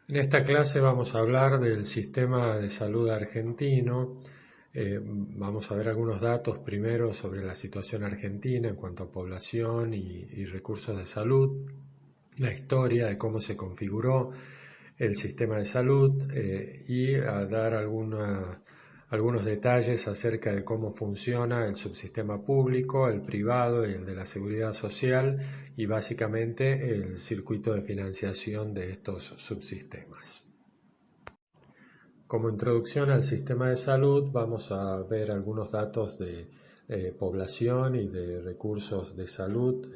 En esta clase vamos a hablar del sistema de salud argentino. Vamos a ver algunos datos primero sobre la situación argentina en cuanto a población y recursos de salud, la historia de cómo se configuró el sistema de salud y a dar algunos detalles acerca de cómo funciona el subsistema público, el privado y el de la seguridad social y básicamente el circuito de financiación de estos subsistemas. Como introducción al sistema de salud vamos a ver algunos datos de población y de recursos de salud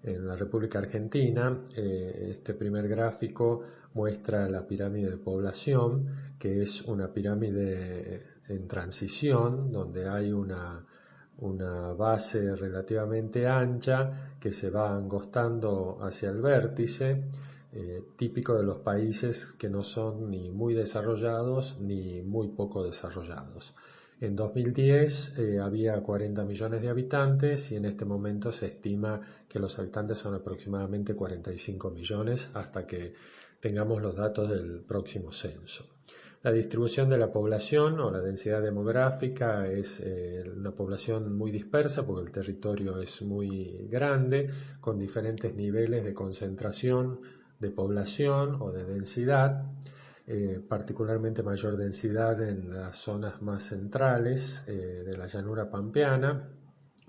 en la República Argentina. Este primer gráfico muestra la pirámide de población, que es una pirámide en transición, donde hay una base relativamente ancha que se va angostando hacia el vértice, típico de los países que no son ni muy desarrollados ni muy poco desarrollados. En 2010 había 40 millones de habitantes y en este momento se estima que los habitantes son aproximadamente 45 millones hasta que tengamos los datos del próximo censo. La distribución de la población o la densidad demográfica es una población muy dispersa porque el territorio es muy grande, con diferentes niveles de concentración de población o de densidad. Particularmente mayor densidad en las zonas más centrales de la llanura pampeana,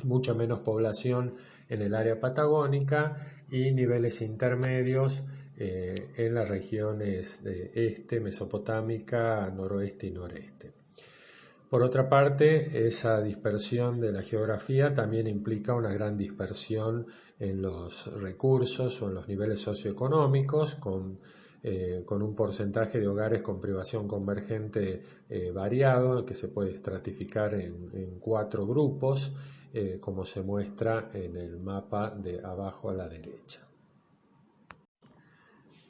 mucha menos población en el área patagónica y niveles intermedios en las regiones de este, mesopotámica, noroeste y noreste. Por otra parte, esa dispersión de la geografía también implica una gran dispersión en los recursos o en los niveles socioeconómicos, con un porcentaje de hogares con privación convergente variado, que se puede estratificar en 4 grupos, como se muestra en el mapa de abajo a la derecha.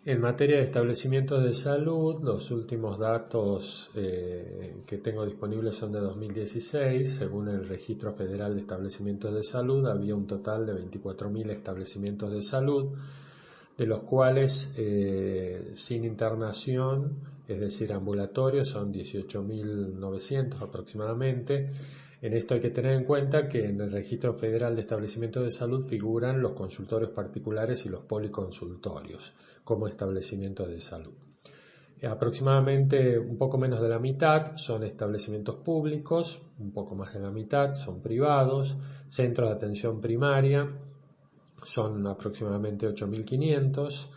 En materia de establecimientos de salud, los últimos datos que tengo disponibles son de 2016. Según el Registro Federal de Establecimientos de Salud, había un total de 24.000 establecimientos de salud, de los cuales sin internación, es decir, ambulatorios, son 18.900 aproximadamente. En esto hay que tener en cuenta que en el Registro Federal de Establecimientos de Salud figuran los consultorios particulares y los policonsultorios como establecimientos de salud. Aproximadamente un poco menos de la mitad son establecimientos públicos, un poco más de la mitad son privados, centros de atención primaria son aproximadamente 8.500,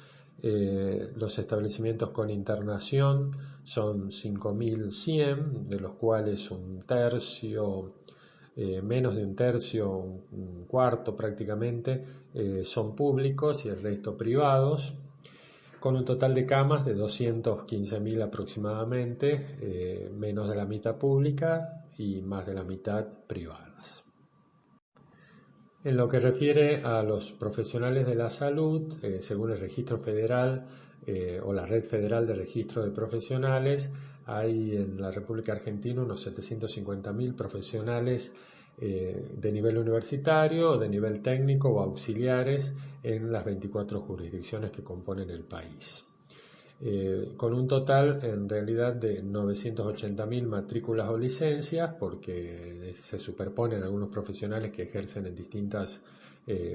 los establecimientos con internación son 5.100, de los cuales un tercio, menos de un tercio, un cuarto prácticamente, son públicos y el resto privados, con un total de camas de 215.000 aproximadamente, menos de la mitad pública y más de la mitad privadas. En lo que refiere a los profesionales de la salud, según el Registro Federal o la Red Federal de Registro de Profesionales, hay en la República Argentina unos 750.000 profesionales de nivel universitario, de nivel técnico o auxiliares en las 24 jurisdicciones que componen el país. Con un total en realidad de 980.000 matrículas o licencias, porque se superponen algunos profesionales que ejercen en distintas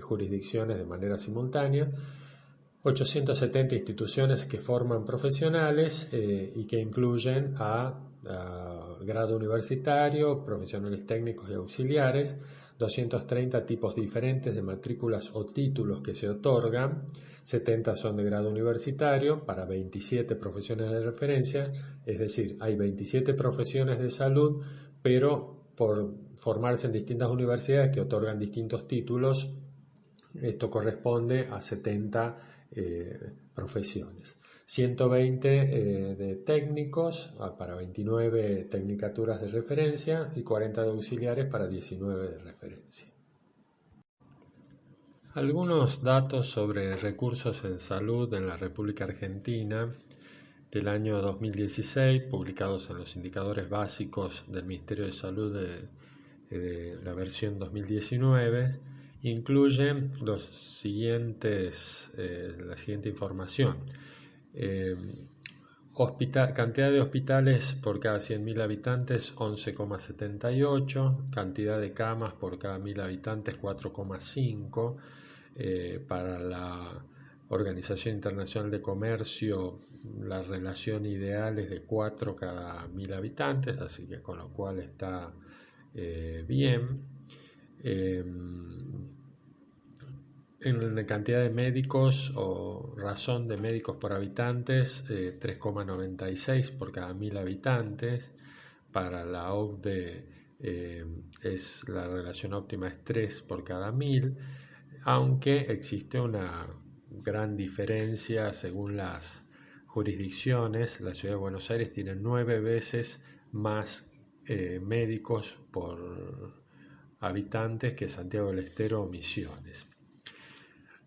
jurisdicciones de manera simultánea, 870 instituciones que forman profesionales y que incluyen a grado universitario, profesionales técnicos y auxiliares, 230 tipos diferentes de matrículas o títulos que se otorgan, 70 son de grado universitario para 27 profesiones de referencia, es decir, hay 27 profesiones de salud, pero por formarse en distintas universidades que otorgan distintos títulos, esto corresponde a 70 profesiones. 120 de técnicos para 29 tecnicaturas de referencia y 40 de auxiliares para 19 de referencia. Algunos datos sobre recursos en salud en la República Argentina del año 2016, publicados en los indicadores básicos del Ministerio de Salud de la versión 2019, incluyen la siguiente información. Cantidad de hospitales por cada 100.000 habitantes 11,78, cantidad de camas por cada 1.000 habitantes 4,5, para la Organización Internacional de Comercio la relación ideal es de 4 cada 1.000 habitantes, así que con lo cual está bien. En cantidad de médicos o razón de médicos por habitantes, 3,96 por cada 1.000 habitantes. Para la OCDE es la relación óptima es 3 por cada 1.000, aunque existe una gran diferencia según las jurisdicciones. La ciudad de Buenos Aires tiene 9 veces más médicos por habitantes que Santiago del Estero o Misiones.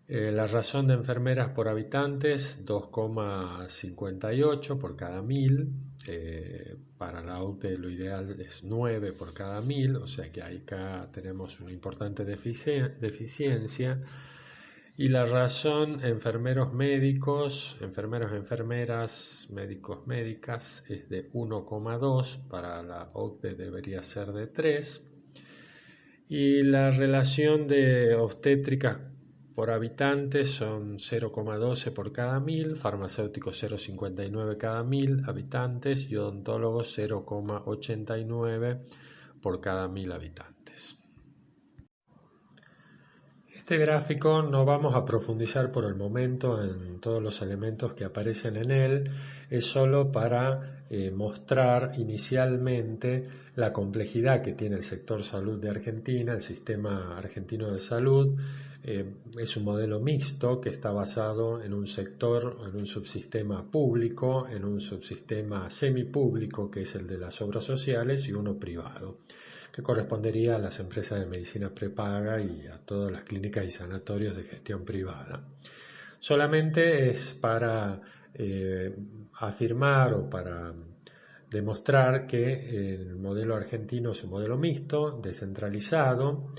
La razón de enfermeras por habitantes, 2,58 por cada 1.000. Para la OCDE lo ideal es 9 por cada 1.000, o sea que acá tenemos una importante deficiencia. Y la razón enfermeros médicos, enfermeras, médicos médicas es de 1,2, para la OCDE debería ser de 3. Y la relación de obstétricas por habitantes son 0,12 por cada 1.000, farmacéuticos 0,59 cada 1.000 habitantes y odontólogos 0,89 por cada 1.000 habitantes. Este gráfico no vamos a profundizar por el momento en todos los elementos que aparecen en él, es solo para mostrar inicialmente la complejidad que tiene el sector salud de Argentina, el sistema argentino de salud. Es un modelo mixto que está basado en un sector, en un subsistema público, en un subsistema semipúblico que es el de las obras sociales y uno privado, que correspondería a las empresas de medicina prepaga y a todas las clínicas y sanatorios de gestión privada. Solamente es para afirmar o para demostrar que el modelo argentino es un modelo mixto, descentralizado,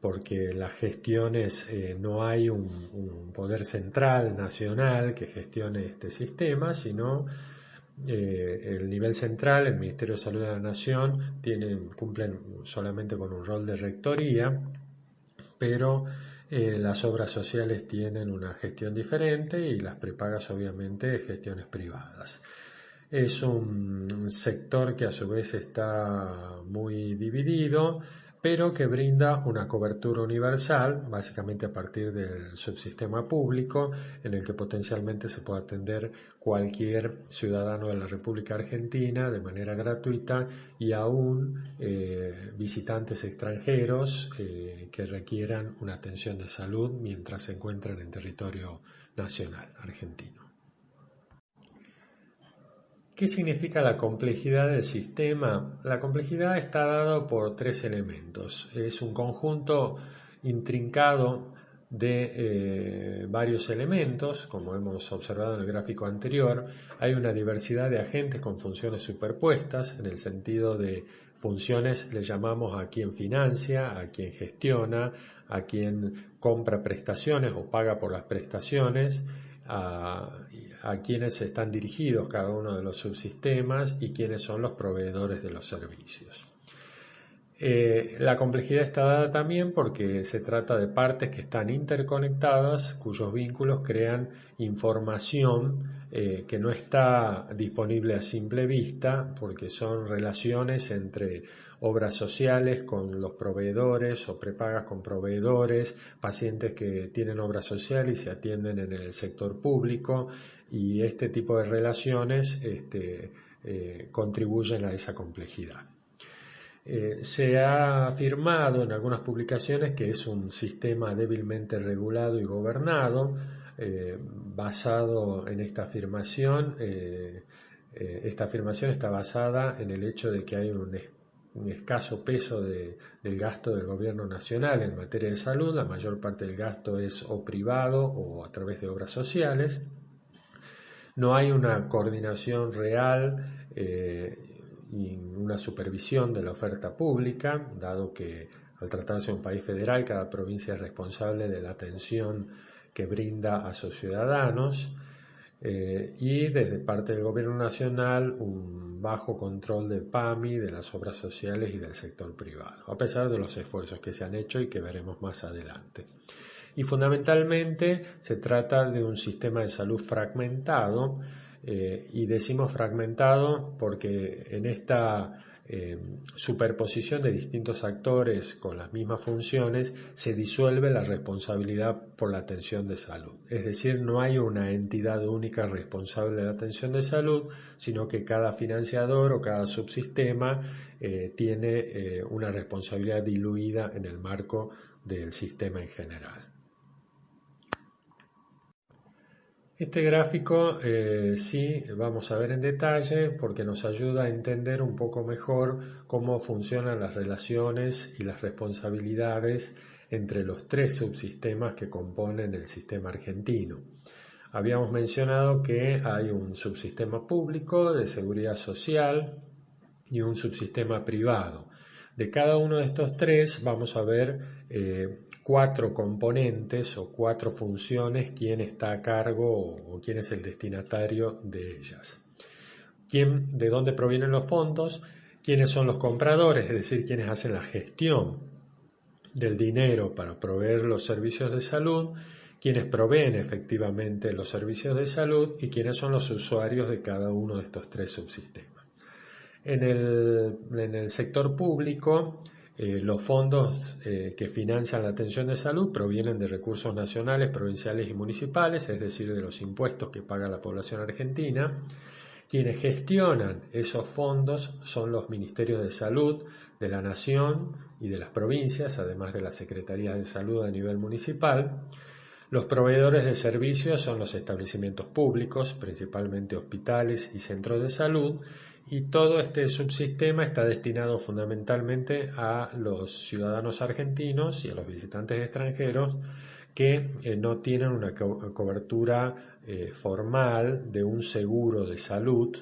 porque las gestiones no hay un poder central nacional que gestione este sistema, sino el nivel central, el Ministerio de Salud de la Nación, cumplen solamente con un rol de rectoría, pero las obras sociales tienen una gestión diferente y las prepagas obviamente gestiones privadas. Es un sector que a su vez está muy dividido, pero que brinda una cobertura universal, básicamente a partir del subsistema público, en el que potencialmente se puede atender cualquier ciudadano de la República Argentina de manera gratuita y aún visitantes extranjeros que requieran una atención de salud mientras se encuentran en territorio nacional argentino. ¿Qué significa la complejidad del sistema? La complejidad está dada por 3 elementos. Es un conjunto intrincado de varios elementos, como hemos observado en el gráfico anterior. Hay una diversidad de agentes con funciones superpuestas, en el sentido de funciones le llamamos a quien financia, a quien gestiona, a quien compra prestaciones o paga por las prestaciones, a quienes están dirigidos cada uno de los subsistemas y quiénes son los proveedores de los servicios. La complejidad está dada también porque se trata de partes que están interconectadas, cuyos vínculos crean información que no está disponible a simple vista, porque son relaciones entre obras sociales con los proveedores o prepagas con proveedores, pacientes que tienen obras sociales y se atienden en el sector público, y este tipo de relaciones contribuyen a esa complejidad. Se ha afirmado en algunas publicaciones que es un sistema débilmente regulado y gobernado. Basado en esta afirmación está basada en el hecho de que hay un escaso peso del gasto del gobierno nacional en materia de salud. La mayor parte del gasto es o privado o a través de obras sociales. No hay una coordinación real y una supervisión de la oferta pública, dado que al tratarse de un país federal, cada provincia es responsable de la atención que brinda a sus ciudadanos. y desde parte del Gobierno Nacional un bajo control del PAMI, de las obras sociales y del sector privado, a pesar de los esfuerzos que se han hecho y que veremos más adelante. Y fundamentalmente se trata de un sistema de salud fragmentado, y decimos fragmentado porque en esta superposición de distintos actores con las mismas funciones se disuelve la responsabilidad por la atención de salud. Es decir, no hay una entidad única responsable de la atención de salud, sino que cada financiador o cada subsistema tiene una responsabilidad diluida en el marco del sistema en general. Este gráfico sí vamos a ver en detalle porque nos ayuda a entender un poco mejor cómo funcionan las relaciones y las responsabilidades entre los tres subsistemas que componen el sistema argentino. Habíamos mencionado que hay un subsistema público de seguridad social y un subsistema privado. De cada uno de estos tres vamos a ver cuatro componentes o cuatro funciones, quién está a cargo o quién es el destinatario de ellas. De dónde provienen los fondos, quiénes son los compradores, es decir, quiénes hacen la gestión del dinero para proveer los servicios de salud, quiénes proveen efectivamente los servicios de salud y quiénes son los usuarios de cada uno de estos tres subsistemas. En el sector público, los fondos que financian la atención de salud provienen de recursos nacionales, provinciales y municipales, es decir, de los impuestos que paga la población argentina. Quienes gestionan esos fondos son los ministerios de salud de la nación y de las provincias, además de las secretarías de salud a nivel municipal. Los proveedores de servicios son los establecimientos públicos, principalmente hospitales y centros de salud, y todo este subsistema está destinado fundamentalmente a los ciudadanos argentinos y a los visitantes extranjeros que no tienen una cobertura formal de un seguro de salud,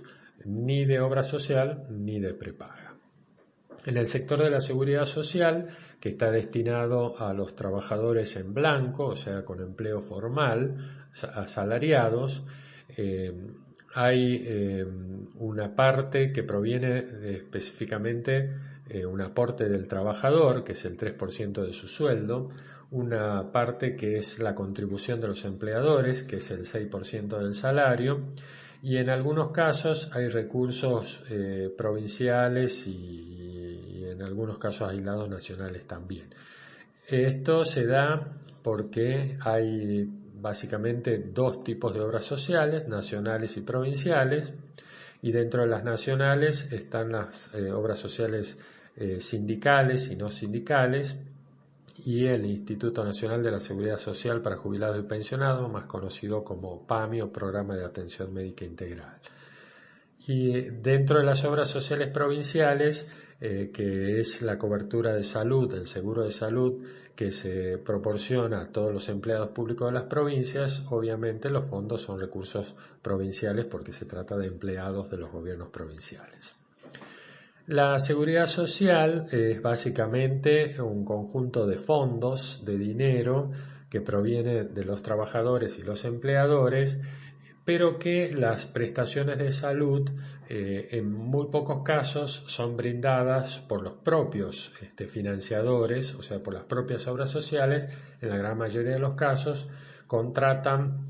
ni de obra social, ni de prepaga. En el sector de la seguridad social, que está destinado a los trabajadores en blanco, o sea, con empleo formal, asalariados, hay una parte que proviene específicamente un aporte del trabajador, que es el 3% de su sueldo, una parte que es la contribución de los empleadores, que es el 6% del salario, y en algunos casos hay recursos provinciales y en algunos casos aislados nacionales también. Esto se da porque hay básicamente dos tipos de obras sociales, nacionales y provinciales, y dentro de las nacionales están las obras sociales sindicales y no sindicales, y el Instituto Nacional de la Seguridad Social para Jubilados y Pensionados, más conocido como PAMI o Programa de Atención Médica Integral. Y dentro de las obras sociales provinciales, que es la cobertura de salud, el seguro de salud que se proporciona a todos los empleados públicos de las provincias, obviamente los fondos son recursos provinciales porque se trata de empleados de los gobiernos provinciales. La seguridad social es básicamente un conjunto de fondos, de dinero, que proviene de los trabajadores y los empleadores, pero que las prestaciones de salud en muy pocos casos son brindadas por los propios financiadores, o sea, por las propias obras sociales. En la gran mayoría de los casos contratan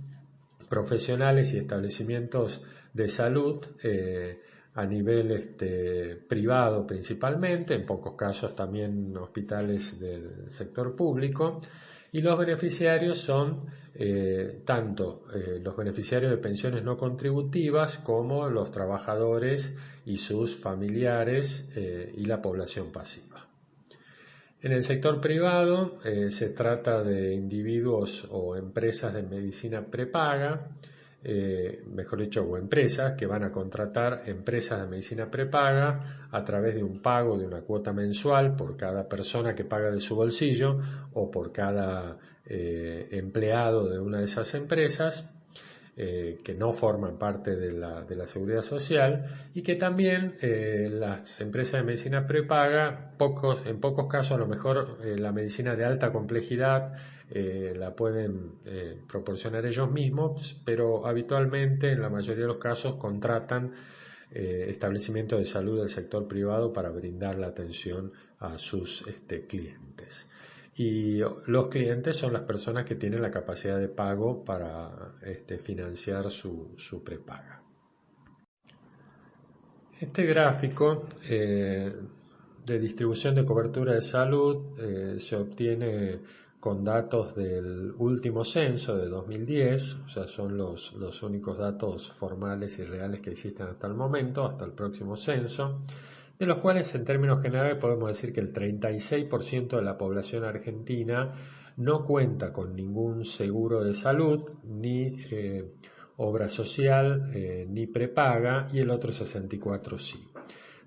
profesionales y establecimientos de salud a nivel privado principalmente, en pocos casos también hospitales del sector público, y los beneficiarios son tanto los beneficiarios de pensiones no contributivas como los trabajadores y sus familiares y la población pasiva. En el sector privado se trata de individuos o empresas de medicina prepaga, mejor dicho, o empresas que van a contratar empresas de medicina prepaga a través de un pago de una cuota mensual por cada persona que paga de su bolsillo o por cada empleado de una de esas empresas que no forman parte de la seguridad social, y que también las empresas de medicina prepaga, en pocos casos a lo mejor la medicina de alta complejidad la pueden proporcionar ellos mismos, pero habitualmente en la mayoría de los casos contratan establecimientos de salud del sector privado para brindar la atención a sus clientes. Y los clientes son las personas que tienen la capacidad de pago para financiar su prepaga. Este gráfico de distribución de cobertura de salud se obtiene con datos del último censo de 2010, o sea, son los únicos datos formales y reales que existen hasta el momento, hasta el próximo censo, de los cuales en términos generales podemos decir que el 36% de la población argentina no cuenta con ningún seguro de salud, ni obra social, ni prepaga, y el otro 64% sí.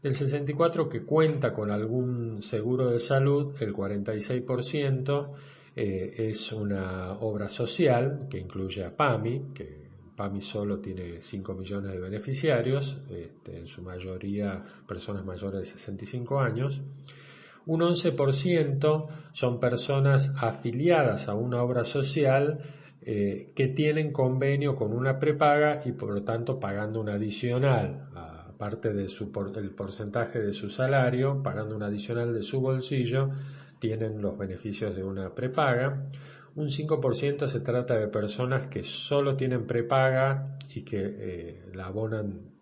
Del 64% que cuenta con algún seguro de salud, el 46% es una obra social que incluye a PAMI, que PAMI solo tiene 5 millones de beneficiarios, en su mayoría personas mayores de 65 años. Un 11% son personas afiliadas a una obra social que tienen convenio con una prepaga y por lo tanto pagando un adicional, aparte del porcentaje de su salario, pagando un adicional de su bolsillo, tienen los beneficios de una prepaga. Un 5% se trata de personas que solo tienen prepaga y que la abonan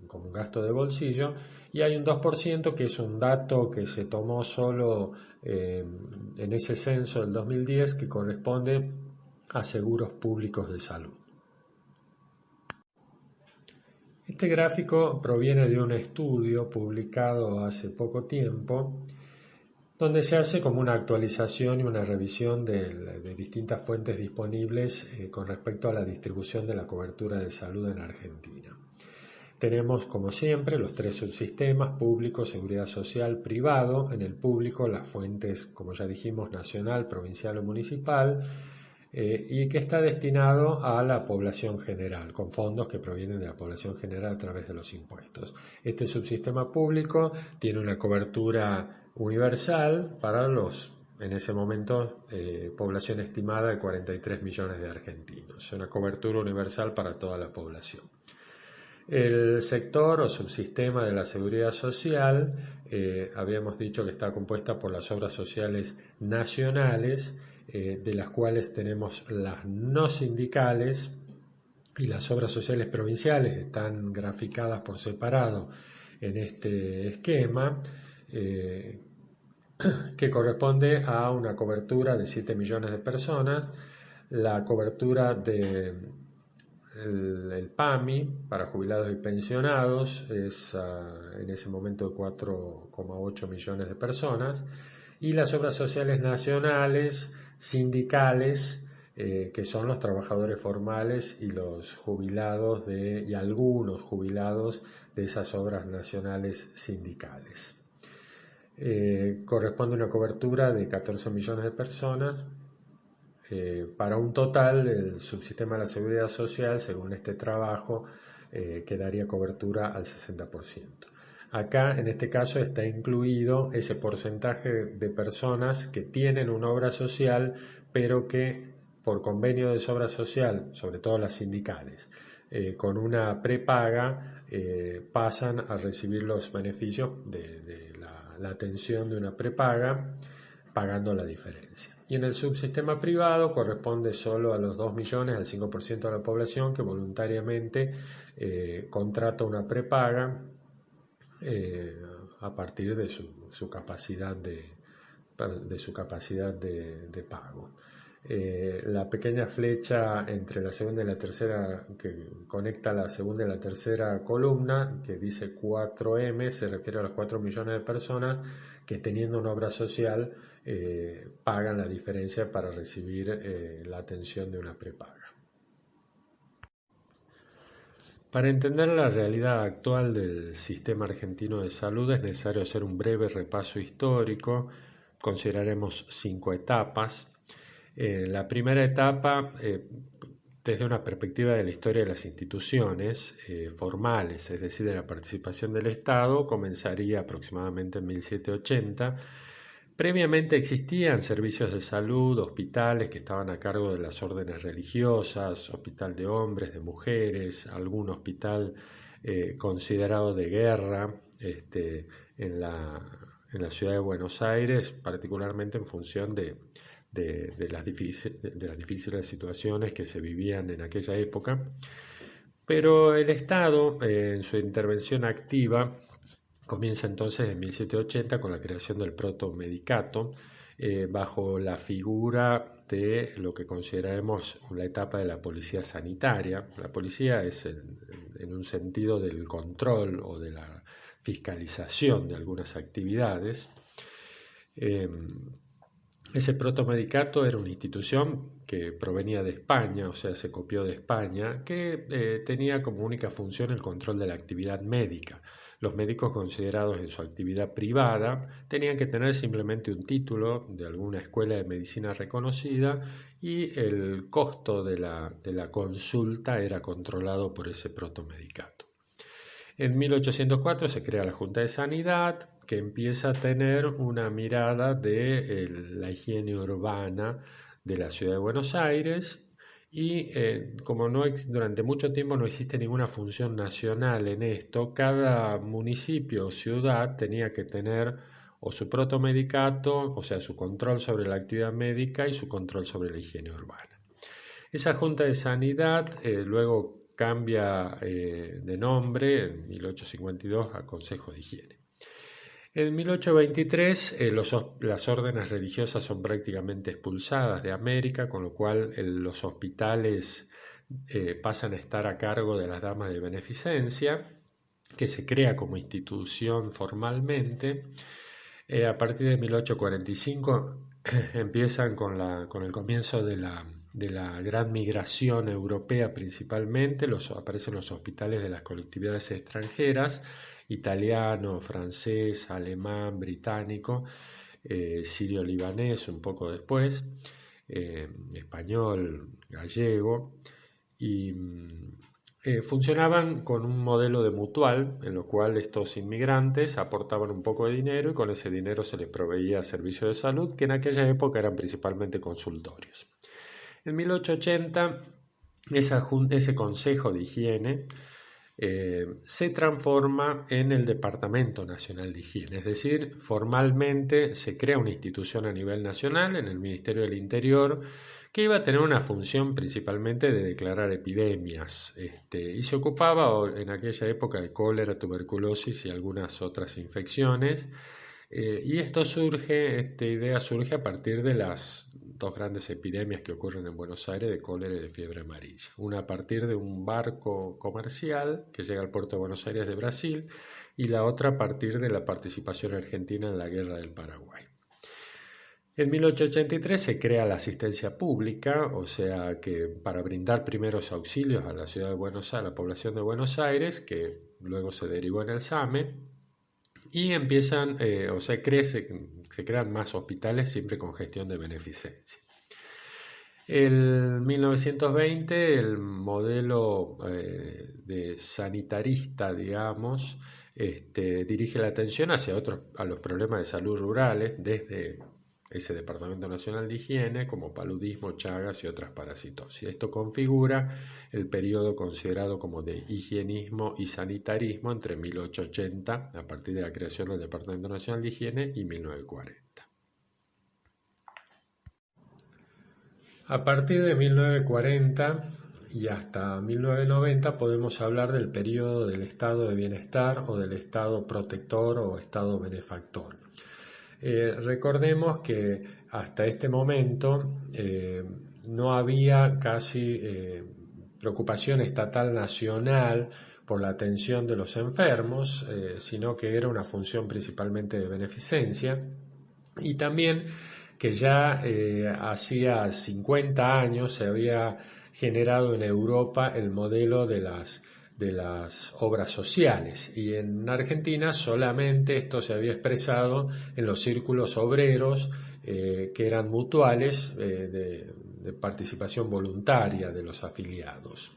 como un gasto de bolsillo, y hay un 2% que es un dato que se tomó solo en ese censo del 2010, que corresponde a seguros públicos de salud. Este gráfico proviene de un estudio publicado hace poco tiempo, donde se hace como una actualización y una revisión de distintas fuentes disponibles con respecto a la distribución de la cobertura de salud en Argentina. Tenemos, como siempre, los tres subsistemas: público, seguridad social, privado. En el público, las fuentes, como ya dijimos, nacional, provincial o municipal, y que está destinado a la población general, con fondos que provienen de la población general a través de los impuestos. Este subsistema público tiene una cobertura universal para en ese momento, población estimada de 43 millones de argentinos. Es una cobertura universal para toda la población. El sector o subsistema de la seguridad social, habíamos dicho que está compuesta por las obras sociales nacionales, de las cuales tenemos las no sindicales, y las obras sociales provinciales están graficadas por separado en este esquema, que corresponde a una cobertura de 7 millones de personas. La cobertura del PAMI para jubilados y pensionados es en ese momento de 4,8 millones de personas, y las obras sociales nacionales, sindicales, que son los trabajadores formales y los jubilados y algunos jubilados de esas obras nacionales sindicales. Corresponde a una cobertura de 14 millones de personas, para un total del subsistema de la seguridad social, según este trabajo, que daría cobertura al 60%. Acá, en este caso, está incluido ese porcentaje de personas que tienen una obra social, pero que por convenio de esa obra social, sobre todo las sindicales, con una prepaga, pasan a recibir los beneficios de la atención de una prepaga, pagando la diferencia. Y en el subsistema privado corresponde solo a los 2 millones, al 5% de la población que voluntariamente contrata una prepaga a partir de su capacidad de pago. La pequeña flecha entre la segunda y la tercera, que conecta la segunda y la tercera columna, que dice 4M, se refiere a los 4 millones de personas que, teniendo una obra social, pagan la diferencia para recibir la atención de una prepaga. Para entender la realidad actual del sistema argentino de salud es necesario hacer un breve repaso histórico. Consideraremos 5 etapas. La primera etapa, desde una perspectiva de la historia de las instituciones formales, es decir, de la participación del Estado, comenzaría aproximadamente en 1780, Previamente existían servicios de salud, hospitales que estaban a cargo de las órdenes religiosas, hospital de hombres, de mujeres, algún hospital considerado de guerra en la ciudad de Buenos Aires, particularmente en función de las difíciles situaciones que se vivían en aquella época. Pero el Estado, en su intervención activa, comienza entonces en 1780 con la creación del protomedicato, bajo la figura de lo que consideraremos la etapa de la policía sanitaria. La policía es en un sentido del control o de la fiscalización de algunas actividades. Ese protomedicato era una institución que provenía de España, o sea, se copió de España, que tenía como única función el control de la actividad médica. Los médicos considerados en su actividad privada tenían que tener simplemente un título de alguna escuela de medicina reconocida y el costo de la consulta era controlado por ese protomedicato. En 1804 se crea la Junta de Sanidad, que empieza a tener una mirada de la higiene urbana de la ciudad de Buenos Aires y como durante mucho tiempo no existe ninguna función nacional en esto, cada municipio o ciudad tenía que tener o su protomedicato, o sea, su control sobre la actividad médica y su control sobre la higiene urbana. Esa Junta de Sanidad luego cambia de nombre en 1852 a Consejo de Higiene. En 1823 las órdenes religiosas son prácticamente expulsadas de América, con lo cual los hospitales pasan a estar a cargo de las damas de beneficencia, que se crea como institución formalmente. A partir de 1845 empiezan con el comienzo de la gran migración europea principalmente, aparecen los hospitales de las colectividades extranjeras, italiano, francés, alemán, británico, sirio-libanés un poco después, español, gallego, y funcionaban con un modelo de mutual en lo cual estos inmigrantes aportaban un poco de dinero y con ese dinero se les proveía servicios de salud que en aquella época eran principalmente consultorios. En 1880 ese Consejo de Higiene se transforma en el Departamento Nacional de Higiene, es decir, formalmente se crea una institución a nivel nacional en el Ministerio del Interior que iba a tener una función principalmente de declarar epidemias y se ocupaba en aquella época de cólera, tuberculosis y algunas otras infecciones. Y esta idea surge a partir de las dos grandes epidemias que ocurren en Buenos Aires de cólera y de fiebre amarilla. Una a partir de un barco comercial que llega al puerto de Buenos Aires de Brasil y la otra a partir de la participación argentina en la Guerra del Paraguay. En 1883 se crea la asistencia pública, o sea que para brindar primeros auxilios a la ciudad de Buenos Aires, a la población de Buenos Aires, que luego se derivó en el SAME, y empiezan, se crean más hospitales siempre con gestión de beneficencia. En 1920 el modelo de sanitarista, digamos, dirige la atención a los problemas de salud rurales desde ese Departamento Nacional de Higiene, como paludismo, chagas y otras parasitosis. Esto configura el periodo considerado como de higienismo y sanitarismo entre 1880, a partir de la creación del Departamento Nacional de Higiene, y 1940. A partir de 1940 y hasta 1990 podemos hablar del periodo del estado de bienestar o del estado protector o estado benefactor. Recordemos que hasta este momento no había casi preocupación estatal nacional por la atención de los enfermos, sino que era una función principalmente de beneficencia, y también que ya hacía 50 años se había generado en Europa el modelo de las obras sociales, y en Argentina solamente esto se había expresado en los círculos obreros que eran mutuales de participación voluntaria de los afiliados.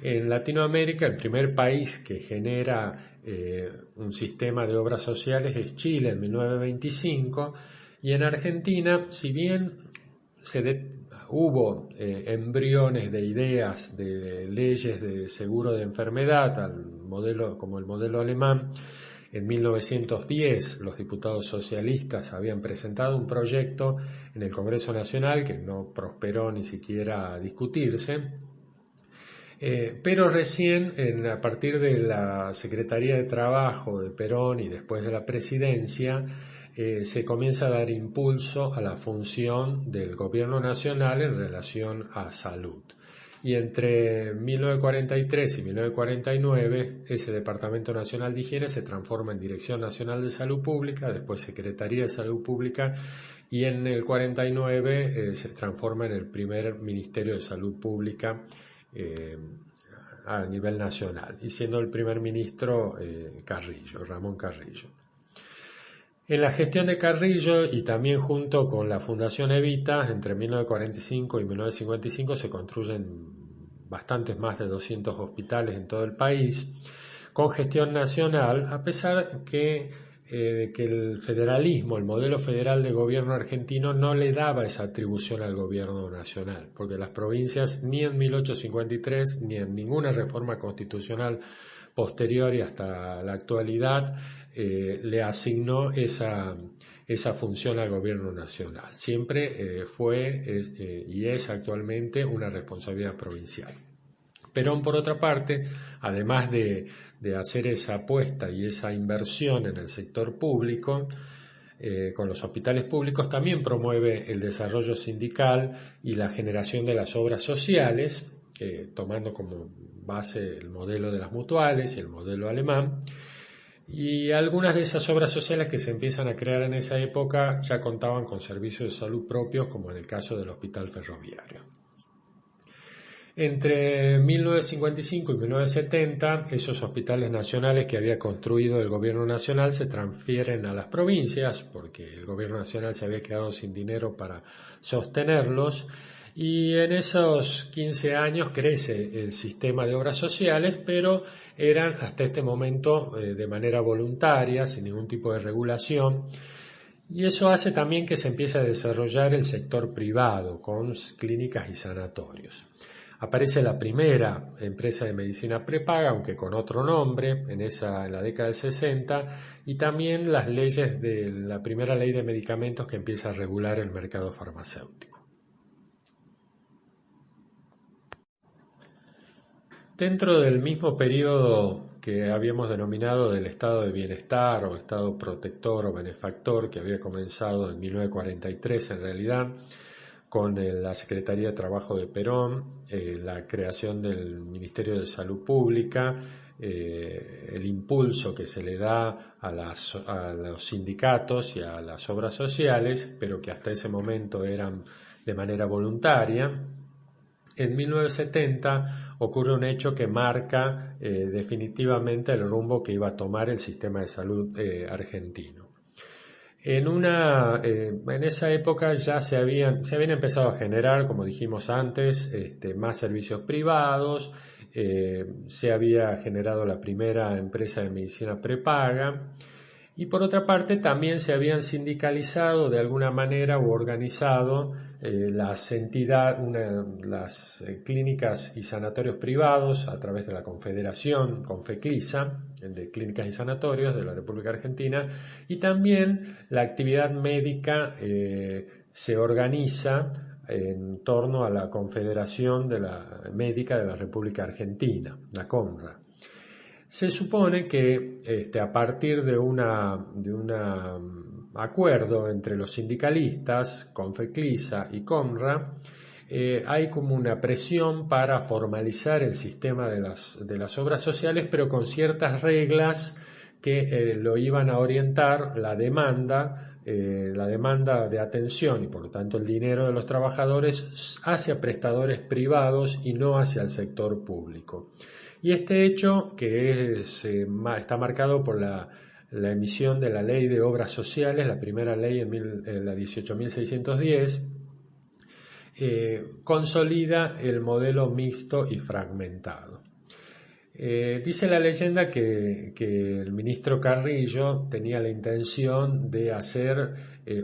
En Latinoamérica el primer país que genera un sistema de obras sociales es Chile en 1925, Y en Argentina, si bien hubo embriones de ideas de leyes de seguro de enfermedad como el modelo alemán, en 1910 los diputados socialistas habían presentado un proyecto en el Congreso Nacional que no prosperó ni siquiera a discutirse, pero recién a partir de la Secretaría de Trabajo de Perón y después de la presidencia, se comienza a dar impulso a la función del gobierno nacional en relación a salud. Y entre 1943 y 1949 ese Departamento Nacional de Higiene se transforma en Dirección Nacional de Salud Pública, después Secretaría de Salud Pública, y en el 49 se transforma en el primer Ministerio de Salud Pública a nivel nacional, y siendo el primer ministro Ramón Carrillo. En la gestión de Carrillo y también junto con la Fundación Evita, entre 1945 y 1955 se construyen bastantes más de 200 hospitales en todo el país, con gestión nacional, a pesar que el federalismo, el modelo federal de gobierno argentino no le daba esa atribución al gobierno nacional, porque las provincias ni en 1853 ni en ninguna reforma constitucional posterior y hasta la actualidad le asignó esa función al gobierno nacional. Siempre fue y es actualmente una responsabilidad provincial. Perón, por otra parte, además de hacer esa apuesta y esa inversión en el sector público, con los hospitales públicos, también promueve el desarrollo sindical y la generación de las obras sociales, tomando como base el modelo de las mutuales y el modelo alemán. Y algunas de esas obras sociales que se empiezan a crear en esa época ya contaban con servicios de salud propios, como en el caso del Hospital Ferroviario. Entre 1955 y 1970, esos hospitales nacionales que había construido el gobierno nacional se transfieren a las provincias, porque el gobierno nacional se había quedado sin dinero para sostenerlos, y en esos 15 años crece el sistema de obras sociales, pero eran hasta este momento de manera voluntaria, sin ningún tipo de regulación. Y eso hace también que se empiece a desarrollar el sector privado, con clínicas y sanatorios. Aparece la primera empresa de medicina prepaga, aunque con otro nombre, en la década del 60, y también las leyes de la primera ley de medicamentos que empieza a regular el mercado farmacéutico. Dentro del mismo periodo que habíamos denominado del estado de bienestar o estado protector o benefactor, que había comenzado en 1943 en realidad, con la Secretaría de Trabajo de Perón, la creación del Ministerio de Salud Pública, el impulso que se le da a los sindicatos y a las obras sociales, pero que hasta ese momento eran de manera voluntaria. En 1970 ocurre un hecho que marca definitivamente el rumbo que iba a tomar el sistema de salud argentino. En esa época ya se habían empezado a generar, como dijimos antes, más servicios privados, se había generado la primera empresa de medicina prepaga, y por otra parte también se habían sindicalizado de alguna manera u organizado las clínicas y sanatorios privados a través de la Confederación Confeclisa de Clínicas y Sanatorios de la República Argentina, y también la actividad médica se organiza en torno a la Confederación Médica de la República Argentina, la CONRA. Se supone que a partir de un acuerdo entre los sindicalistas, Confeclisa y CONRA, hay como una presión para formalizar el sistema de las obras sociales, pero con ciertas reglas que lo iban a orientar la demanda de atención y por lo tanto el dinero de los trabajadores hacia prestadores privados y no hacia el sector público. Y este hecho, que está marcado por la emisión de la Ley de Obras Sociales, la primera ley en la 18.610, consolida el modelo mixto y fragmentado. Dice la leyenda que el ministro Carrillo tenía la intención de hacer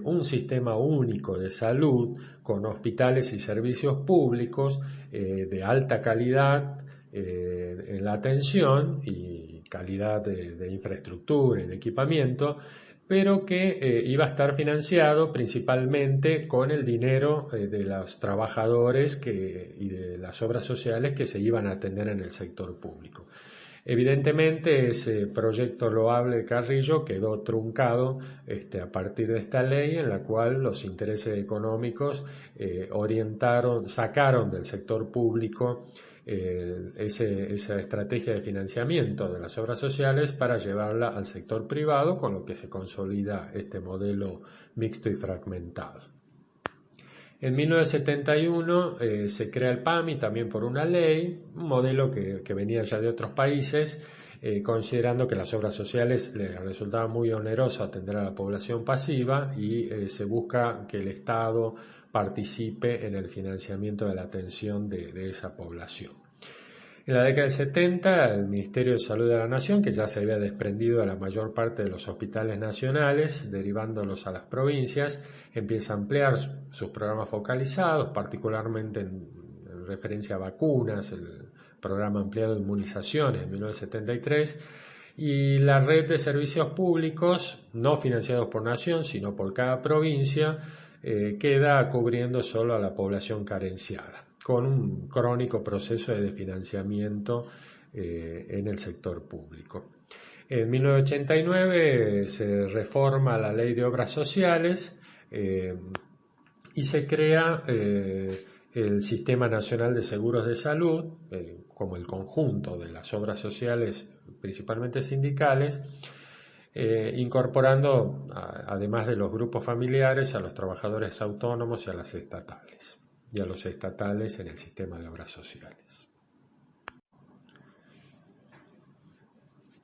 un sistema único de salud con hospitales y servicios públicos de alta calidad en la atención y calidad de infraestructura y de equipamiento, pero que iba a estar financiado principalmente con el dinero de los trabajadores y de las obras sociales que se iban a atender en el sector público. Evidentemente ese proyecto loable de Carrillo quedó truncado a partir de esta ley en la cual los intereses económicos sacaron del sector público esa estrategia de financiamiento de las obras sociales para llevarla al sector privado, con lo que se consolida este modelo mixto y fragmentado. En 1971 se crea el PAMI también por una ley, un modelo que venía ya de otros países, considerando que las obras sociales les resultaba muy oneroso atender a la población pasiva y se busca que el Estado participe en el financiamiento de la atención de esa población. En la década del 70, el Ministerio de Salud de la Nación, que ya se había desprendido de la mayor parte de los hospitales nacionales, derivándolos a las provincias, empieza a ampliar sus programas focalizados, particularmente en referencia a vacunas, el programa ampliado de inmunizaciones en 1973, y la red de servicios públicos, no financiados por nación, sino por cada provincia, queda cubriendo solo a la población carenciada, con un crónico proceso de desfinanciamiento en el sector público. En 1989 se reforma la Ley de Obras Sociales y se crea el Sistema Nacional de Seguros de Salud, como el conjunto de las obras sociales, principalmente sindicales, incorporando, además de los grupos familiares, a los trabajadores autónomos y a las estatales, y a los estatales en el sistema de obras sociales.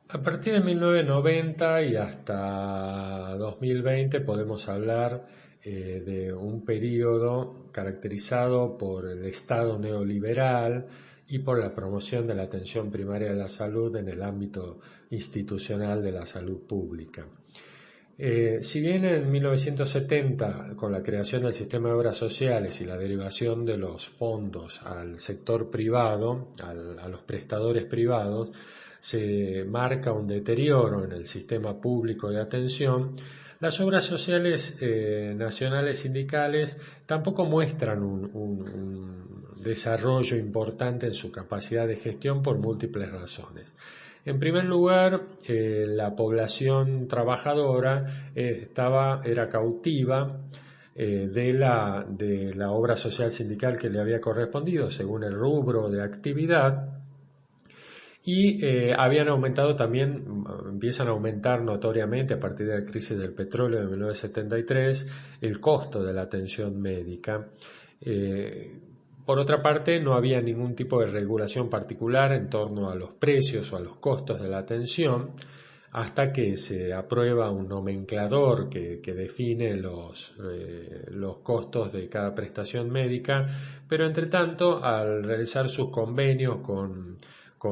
A partir de 1990 y hasta 2020 podemos hablar de un periodo caracterizado por el Estado neoliberal y por la promoción de la atención primaria de la salud en el ámbito institucional de la salud pública. Si bien en 1970, con la creación del sistema de obras sociales y la derivación de los fondos al sector privado, a los prestadores privados, se marca un deterioro en el sistema público de atención, las obras sociales nacionales sindicales tampoco muestran un desarrollo importante en su capacidad de gestión por múltiples razones. En primer lugar, la población trabajadora era cautiva de la obra social sindical que le había correspondido según el rubro de actividad. Y empiezan a aumentar notoriamente a partir de la crisis del petróleo de 1973 el costo de la atención médica. Por otra parte, no había ningún tipo de regulación particular en torno a los precios o a los costos de la atención, hasta que se aprueba un nomenclador que define los costos de cada prestación médica, pero entre tanto, al realizar sus convenios con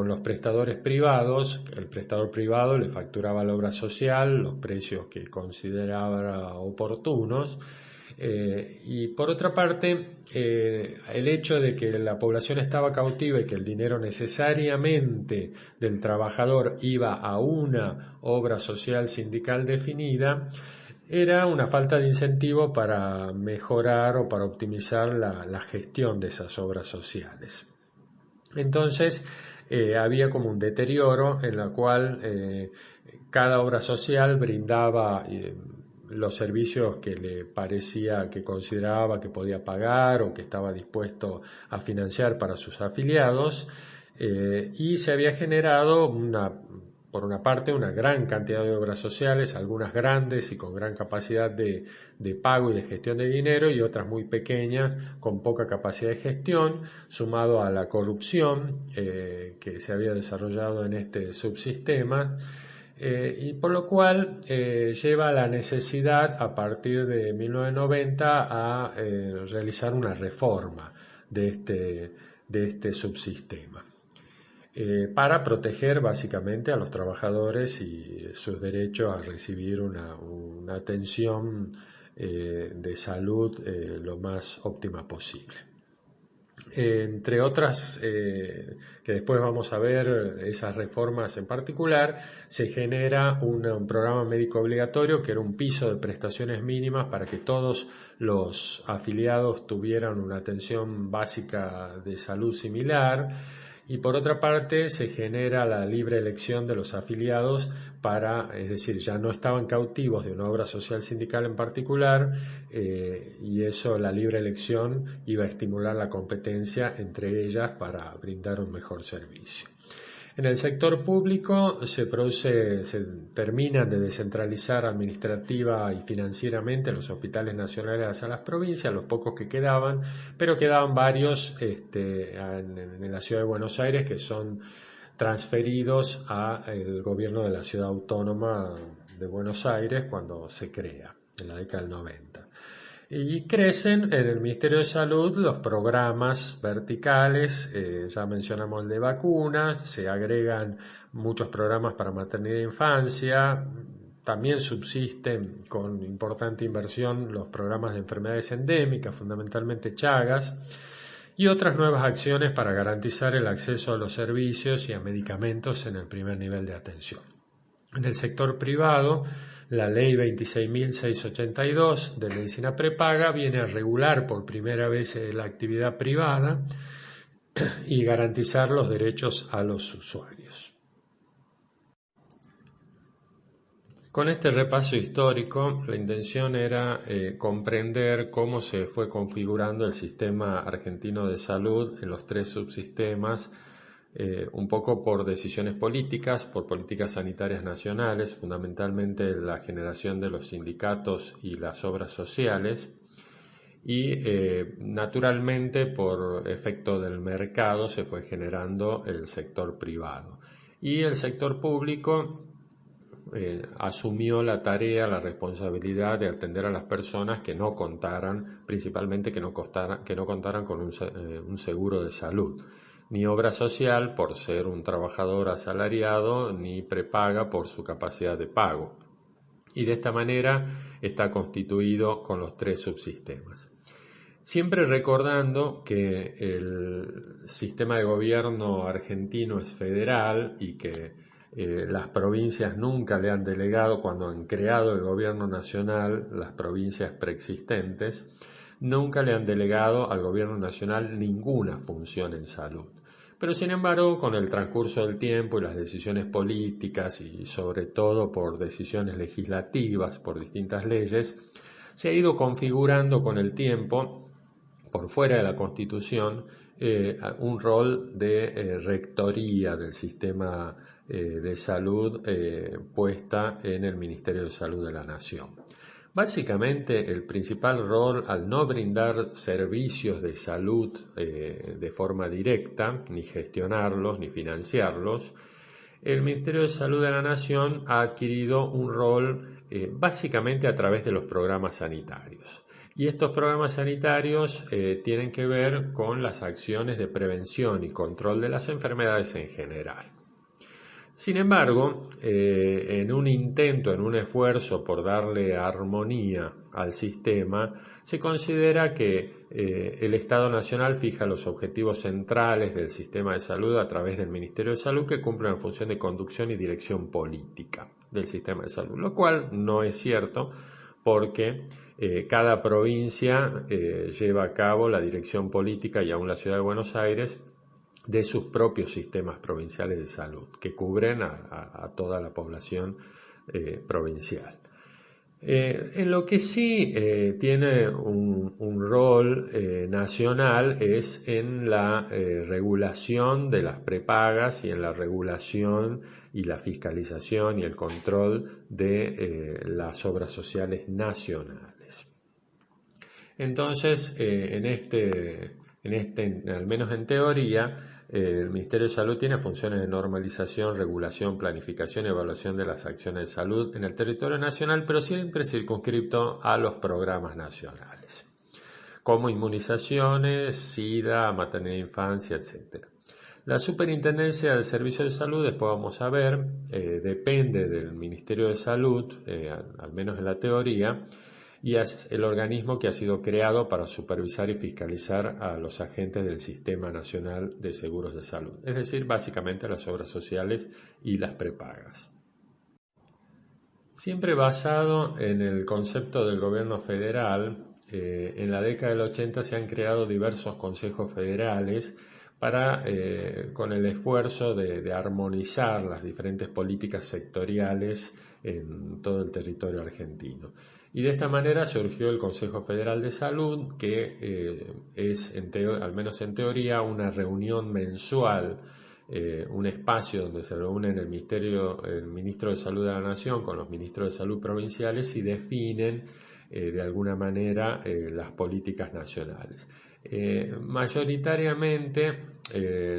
los prestadores privados, el prestador privado le facturaba a la obra social los precios que consideraba oportunos, y por otra parte, el hecho de que la población estaba cautiva y que el dinero necesariamente del trabajador iba a una obra social sindical definida, era una falta de incentivo para mejorar o para optimizar la gestión de esas obras sociales. Entonces, había como un deterioro en la cual cada obra social brindaba los servicios que le parecía, que consideraba que podía pagar o que estaba dispuesto a financiar para sus afiliados, y se había generado por una parte una gran cantidad de obras sociales, algunas grandes y con gran capacidad de pago y de gestión de dinero, y otras muy pequeñas con poca capacidad de gestión, sumado a la corrupción que se había desarrollado en este subsistema, y por lo cual lleva a la necesidad a partir de 1990 a realizar una reforma de este subsistema. Para proteger básicamente a los trabajadores y sus derechos a recibir una atención de salud lo más óptima posible. Entre otras, que después vamos a ver esas reformas en particular, se genera un programa médico obligatorio que era un piso de prestaciones mínimas para que todos los afiliados tuvieran una atención básica de salud similar. Y por otra parte se genera la libre elección de los afiliados es decir, ya no estaban cautivos de una obra social sindical en particular, y eso, la libre elección, iba a estimular la competencia entre ellas para brindar un mejor servicio. En el sector público se terminan de descentralizar administrativa y financieramente los hospitales nacionales hacia las provincias, los pocos que quedaban, pero quedaban varios en la ciudad de Buenos Aires que son transferidos al gobierno de la ciudad autónoma de Buenos Aires cuando se crea, en la década del 90. Y crecen en el Ministerio de Salud los programas verticales, ya mencionamos el de vacunas, se agregan muchos programas para maternidad e infancia, también subsisten con importante inversión los programas de enfermedades endémicas, fundamentalmente Chagas, y otras nuevas acciones para garantizar el acceso a los servicios y a medicamentos en el primer nivel de atención. En el sector privado, la Ley 26.682 de Medicina Prepaga viene a regular por primera vez la actividad privada y garantizar los derechos a los usuarios. Con este repaso histórico, la intención era comprender cómo se fue configurando el sistema argentino de salud en los tres subsistemas, un poco por decisiones políticas, por políticas sanitarias nacionales, fundamentalmente la generación de los sindicatos y las obras sociales, y naturalmente por efecto del mercado se fue generando el sector privado. Y el sector público asumió la tarea, la responsabilidad de atender a las personas que no contaran, principalmente que no contaran con un seguro de salud, ni obra social por ser un trabajador asalariado, ni prepaga por su capacidad de pago. Y de esta manera está constituido con los tres subsistemas. Siempre recordando que el sistema de gobierno argentino es federal y que las provincias nunca le han delegado, cuando han creado el gobierno nacional, las provincias preexistentes, nunca le han delegado al gobierno nacional ninguna función en salud. Pero sin embargo, con el transcurso del tiempo y las decisiones políticas y sobre todo por decisiones legislativas, por distintas leyes, se ha ido configurando con el tiempo, por fuera de la Constitución, un rol de rectoría del sistema de salud puesta en el Ministerio de Salud de la Nación. Básicamente, el principal rol, al no brindar servicios de salud de forma directa, ni gestionarlos, ni financiarlos, el Ministerio de Salud de la Nación ha adquirido un rol básicamente a través de los programas sanitarios. Y estos programas sanitarios tienen que ver con las acciones de prevención y control de las enfermedades en general. Sin embargo, en un esfuerzo por darle armonía al sistema, se considera que el Estado Nacional fija los objetivos centrales del sistema de salud a través del Ministerio de Salud, que cumple una función de conducción y dirección política del sistema de salud, lo cual no es cierto porque cada provincia lleva a cabo la dirección política, y aún la Ciudad de Buenos Aires, de sus propios sistemas provinciales de salud, que cubren a toda la población provincial. En lo que sí tiene un rol nacional es en la regulación de las prepagas y en la regulación y la fiscalización y el control de las obras sociales nacionales. Entonces, al menos en teoría, el Ministerio de Salud tiene funciones de normalización, regulación, planificación y evaluación de las acciones de salud en el territorio nacional, pero siempre circunscripto a los programas nacionales, como inmunizaciones, SIDA, maternidad e infancia, etc. La Superintendencia del Servicio de Salud, después vamos a ver, depende del Ministerio de Salud, al menos en la teoría, y es el organismo que ha sido creado para supervisar y fiscalizar a los agentes del Sistema Nacional de Seguros de Salud, es decir, básicamente las obras sociales y las prepagas. Siempre basado en el concepto del gobierno federal, en la década del 80 se han creado diversos consejos federales con el esfuerzo de armonizar las diferentes políticas sectoriales en todo el territorio argentino. Y de esta manera surgió el Consejo Federal de Salud, que es, al menos en teoría, una reunión mensual, un espacio donde se reúnen el ministro de Salud de la Nación con los ministros de Salud provinciales y definen de alguna manera las políticas nacionales. Mayoritariamente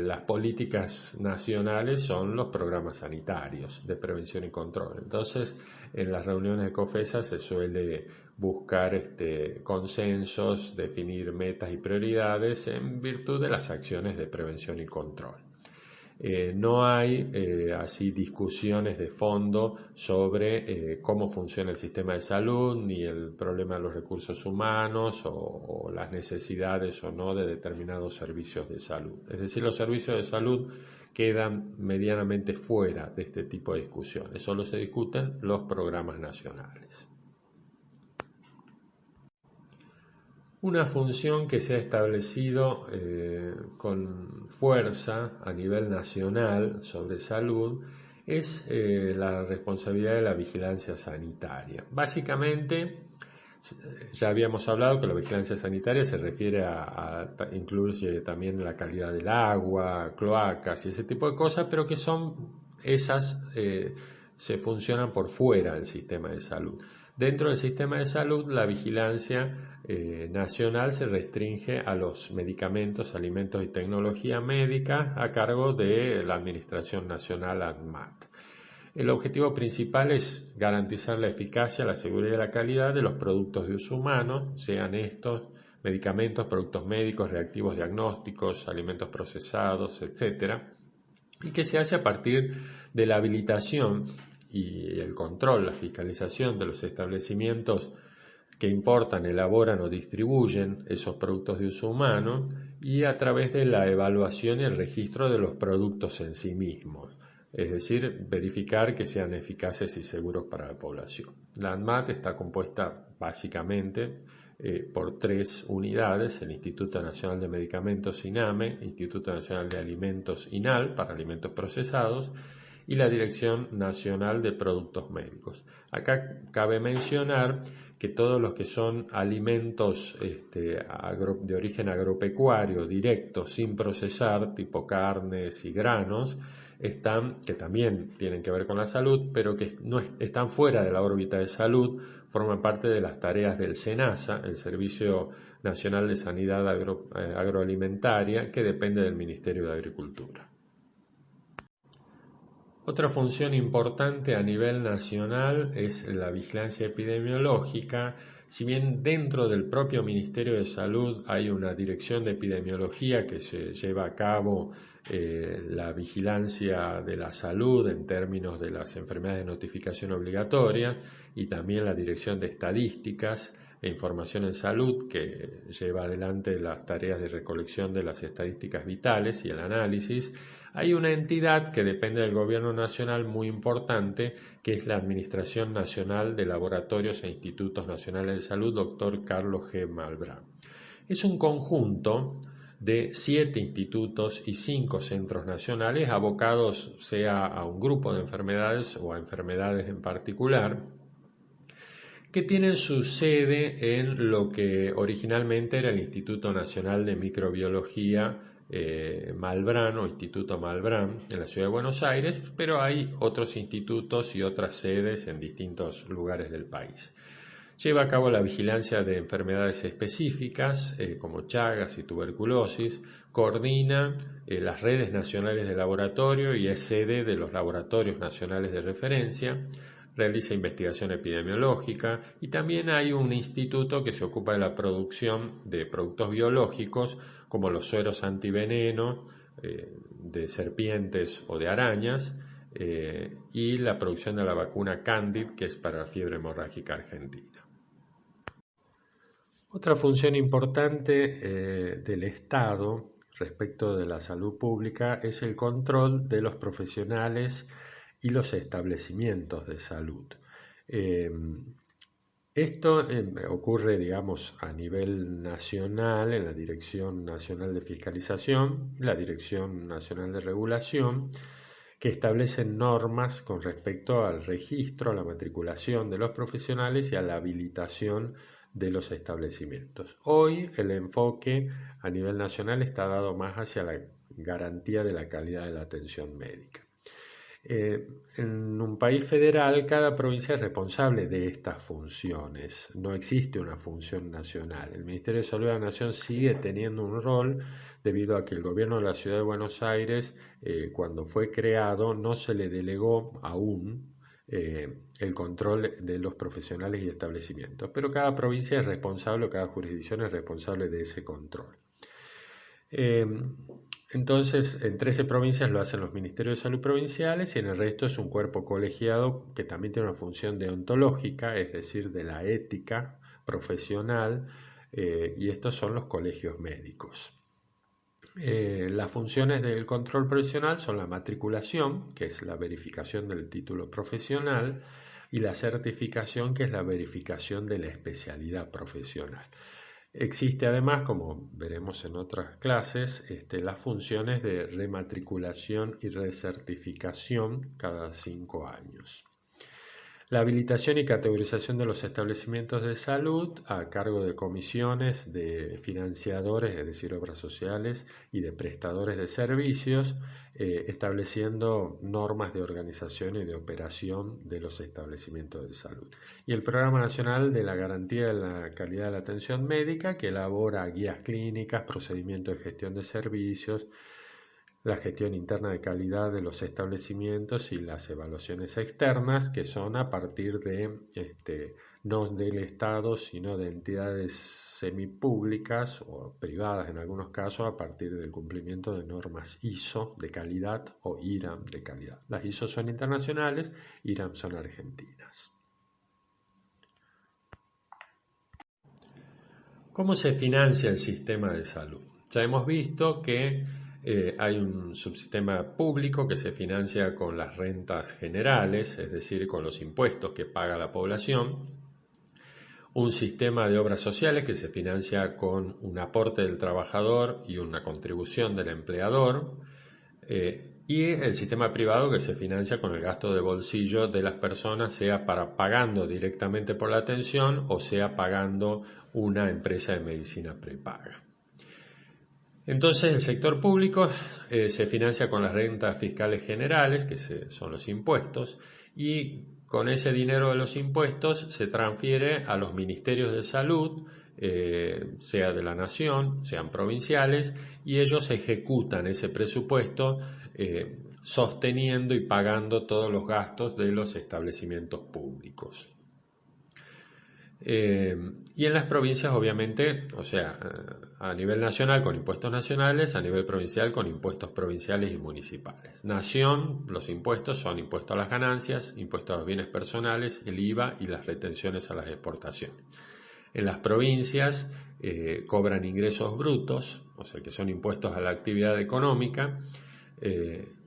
las políticas nacionales son los programas sanitarios de prevención y control. Entonces, en las reuniones de COFESA se suele buscar consensos, definir metas y prioridades en virtud de las acciones de prevención y control. No hay así discusiones de fondo sobre cómo funciona el sistema de salud, ni el problema de los recursos humanos o las necesidades o no de determinados servicios de salud. Es decir, los servicios de salud quedan medianamente fuera de este tipo de discusiones, solo se discuten los programas nacionales. Una función que se ha establecido con fuerza a nivel nacional sobre salud es la responsabilidad de la vigilancia sanitaria. Básicamente, ya habíamos hablado que la vigilancia sanitaria se refiere incluye también la calidad del agua, cloacas y ese tipo de cosas, pero que se funcionan por fuera del sistema de salud. Dentro del sistema de salud, la vigilancia nacional se restringe a los medicamentos, alimentos y tecnología médica a cargo de la Administración Nacional ANMAT. El objetivo principal es garantizar la eficacia, la seguridad y la calidad de los productos de uso humano, sean estos medicamentos, productos médicos, reactivos diagnósticos, alimentos procesados, etc., y que se hace a partir de la habilitación y el control, la fiscalización de los establecimientos que importan, elaboran o distribuyen esos productos de uso humano y a través de la evaluación y el registro de los productos en sí mismos, es decir, verificar que sean eficaces y seguros para la población. La ANMAT está compuesta básicamente por 3 unidades: el Instituto Nacional de Medicamentos INAME, Instituto Nacional de Alimentos INAL para alimentos procesados y la Dirección Nacional de Productos Médicos. Acá cabe mencionar que todos los que son alimentos de origen agropecuario directo, sin procesar, tipo carnes y granos, que también tienen que ver con la salud, pero que no están fuera de la órbita de salud, forman parte de las tareas del SENASA, el Servicio Nacional de Sanidad Agroalimentaria, que depende del Ministerio de Agricultura. Otra función importante a nivel nacional es la vigilancia epidemiológica. Si bien dentro del propio Ministerio de Salud hay una dirección de epidemiología que se lleva a cabo la vigilancia de la salud en términos de las enfermedades de notificación obligatoria, y también la dirección de estadísticas e información en salud, que lleva adelante las tareas de recolección de las estadísticas vitales y el análisis, hay una entidad que depende del gobierno nacional muy importante, que es la Administración Nacional de Laboratorios e Institutos Nacionales de Salud, Dr. Carlos G. Malbrán. Es un conjunto de 7 institutos y 5 centros nacionales abocados sea a un grupo de enfermedades o a enfermedades en particular, que tienen su sede en lo que originalmente era el Instituto Nacional de Microbiología Malbrán o Instituto Malbrán en la ciudad de Buenos Aires, pero hay otros institutos y otras sedes en distintos lugares del país. Lleva a cabo la vigilancia de enfermedades específicas como Chagas y tuberculosis, coordina las redes nacionales de laboratorio y es sede de los laboratorios nacionales de referencia, realiza investigación epidemiológica, y también hay un instituto que se ocupa de la producción de productos biológicos como los sueros antiveneno de serpientes o de arañas y la producción de la vacuna Candid, que es para la fiebre hemorrágica argentina. Otra función importante del Estado respecto de la salud pública es el control de los profesionales y los establecimientos de salud. Esto ocurre, digamos, a nivel nacional en la Dirección Nacional de Fiscalización, la Dirección Nacional de Regulación, que establecen normas con respecto al registro, a la matriculación de los profesionales y a la habilitación de los establecimientos. Hoy el enfoque a nivel nacional está dado más hacia la garantía de la calidad de la atención médica. En un país federal, cada provincia es responsable de estas funciones. No existe una función nacional. El Ministerio de Salud de la Nación sigue teniendo un rol debido a que el gobierno de la Ciudad de Buenos Aires, cuando fue creado, no se le delegó aún el control de los profesionales y establecimientos. Pero cada provincia es responsable, cada jurisdicción es responsable de ese control. Entonces, en 13 provincias lo hacen los ministerios de salud provinciales y en el resto es un cuerpo colegiado que también tiene una función deontológica, es decir, de la ética profesional, y estos son los colegios médicos. Las funciones del control profesional son la matriculación, que es la verificación del título profesional, y la certificación, que es la verificación de la especialidad profesional. Existe además, como veremos en otras clases, las funciones de rematriculación y recertificación cada 5 años. La habilitación y categorización de los establecimientos de salud a cargo de comisiones de financiadores, es decir, obras sociales, y de prestadores de servicios, estableciendo normas de organización y de operación de los establecimientos de salud. Y el Programa Nacional de la Garantía de la Calidad de la Atención Médica, que elabora guías clínicas, procedimientos de gestión de servicios, la gestión interna de calidad de los establecimientos y las evaluaciones externas, que son a partir de, no del Estado, sino de entidades semipúblicas o privadas en algunos casos, a partir del cumplimiento de normas ISO de calidad o IRAM de calidad. Las ISO son internacionales, IRAM son argentinas. ¿Cómo se financia el sistema de salud? Ya hemos visto que hay un subsistema público que se financia con las rentas generales, es decir, con los impuestos que paga la población. Un sistema de obras sociales que se financia con un aporte del trabajador y una contribución del empleador. Y el sistema privado que se financia con el gasto de bolsillo de las personas, sea pagando directamente por la atención o sea pagando una empresa de medicina prepaga. Entonces el sector público se financia con las rentas fiscales generales, que son los impuestos, y con ese dinero de los impuestos se transfiere a los ministerios de salud, sea de la nación, sean provinciales, y ellos ejecutan ese presupuesto sosteniendo y pagando todos los gastos de los establecimientos públicos. Y en las provincias, obviamente, o sea, a nivel nacional con impuestos nacionales, a nivel provincial con impuestos provinciales y municipales. Nación, los impuestos son impuestos a las ganancias, impuestos a los bienes personales, el IVA y las retenciones a las exportaciones. En las provincias cobran ingresos brutos, o sea que son impuestos a la actividad económica,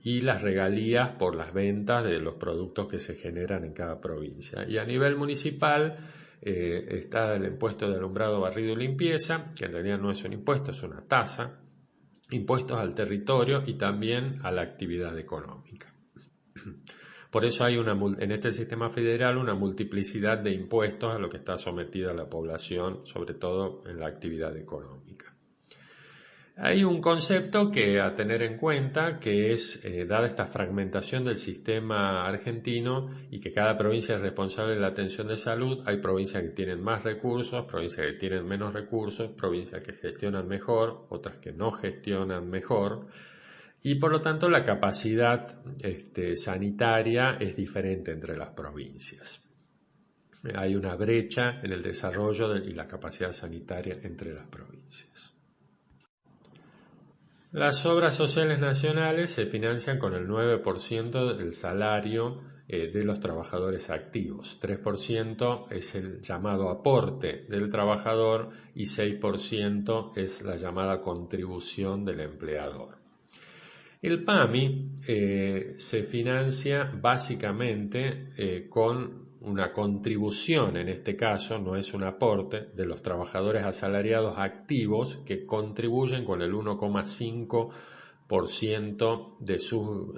y las regalías por las ventas de los productos que se generan en cada provincia. Y a nivel municipal está el impuesto de alumbrado, barrido y limpieza, que en realidad no es un impuesto, es una tasa, impuestos al territorio y también a la actividad económica. Por eso hay en este sistema federal una multiplicidad de impuestos a lo que está sometida la población, sobre todo en la actividad económica. Hay un concepto que a tener en cuenta, que es, dada esta fragmentación del sistema argentino y que cada provincia es responsable de la atención de salud, hay provincias que tienen más recursos, provincias que tienen menos recursos, provincias que gestionan mejor, otras que no gestionan mejor, y por lo tanto la capacidad sanitaria es diferente entre las provincias. Hay una brecha en el desarrollo y la capacidad sanitaria entre las provincias. Las obras sociales nacionales se financian con el 9% del salario de los trabajadores activos. 3% es el llamado aporte del trabajador y 6% es la llamada contribución del empleador. El PAMI se financia básicamente con una contribución, en este caso no es un aporte, de los trabajadores asalariados activos que contribuyen con el 1,5% de sus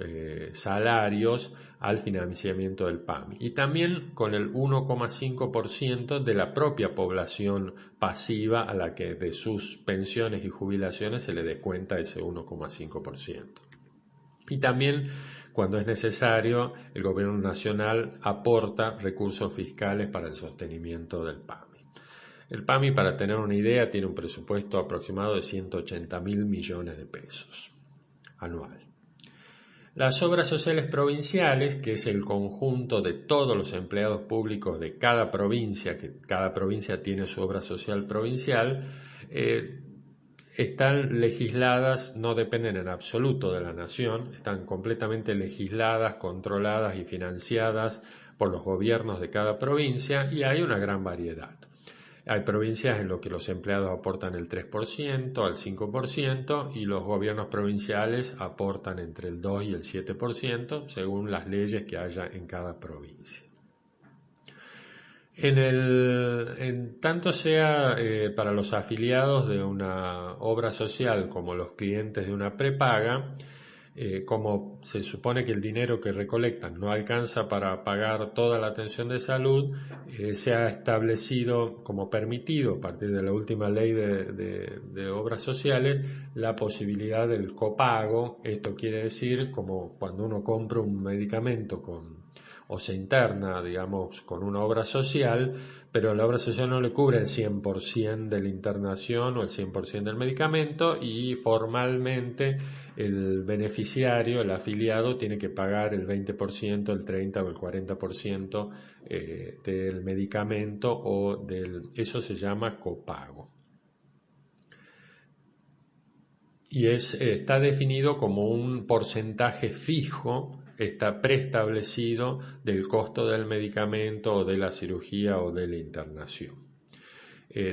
salarios al financiamiento del PAMI y también con el 1,5% de la propia población pasiva a la que de sus pensiones y jubilaciones se le descuenta ese 1,5%. Y también, cuando es necesario, el gobierno nacional aporta recursos fiscales para el sostenimiento del PAMI. El PAMI, para tener una idea, tiene un presupuesto aproximado de 180.000 millones de pesos anual. Las obras sociales provinciales, que es el conjunto de todos los empleados públicos de cada provincia, que cada provincia tiene su obra social provincial, están legisladas, no dependen en absoluto de la nación, están completamente legisladas, controladas y financiadas por los gobiernos de cada provincia y hay una gran variedad. Hay provincias en las que los empleados aportan el 3% al 5% y los gobiernos provinciales aportan entre el 2 y el 7% según las leyes que haya en cada provincia. En tanto sea para los afiliados de una obra social como los clientes de una prepaga, como se supone que el dinero que recolectan no alcanza para pagar toda la atención de salud, se ha establecido como permitido a partir de la última ley de obras sociales la posibilidad del copago. Esto quiere decir como cuando uno compra un medicamento o se interna, digamos, con una obra social, pero la obra social no le cubre el 100% de la internación o el 100% del medicamento y formalmente el beneficiario, el afiliado, tiene que pagar el 20%, el 30% o el 40% del medicamento eso se llama copago. Y está definido como un porcentaje fijo, está preestablecido del costo del medicamento o de la cirugía o de la internación.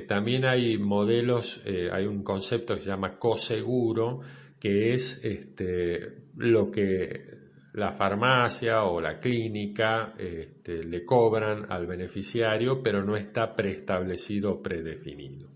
También hay modelos, hay un concepto que se llama coseguro, que es lo que la farmacia o la clínica le cobran al beneficiario, pero no está preestablecido o predefinido.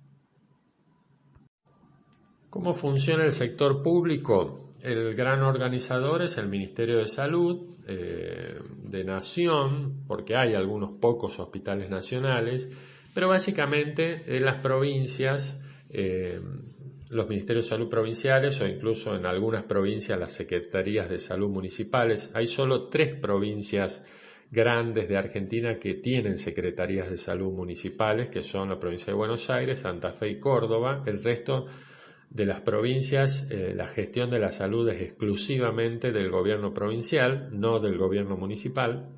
¿Cómo funciona el sector público? El gran organizador es el Ministerio de Salud de Nación, porque hay algunos pocos hospitales nacionales, pero básicamente en las provincias, los ministerios de salud provinciales o incluso en algunas provincias las secretarías de salud municipales. Hay solo 3 provincias grandes de Argentina que tienen secretarías de salud municipales, que son la provincia de Buenos Aires, Santa Fe y Córdoba. El resto de las provincias, la gestión de la salud es exclusivamente del gobierno provincial, no del gobierno municipal.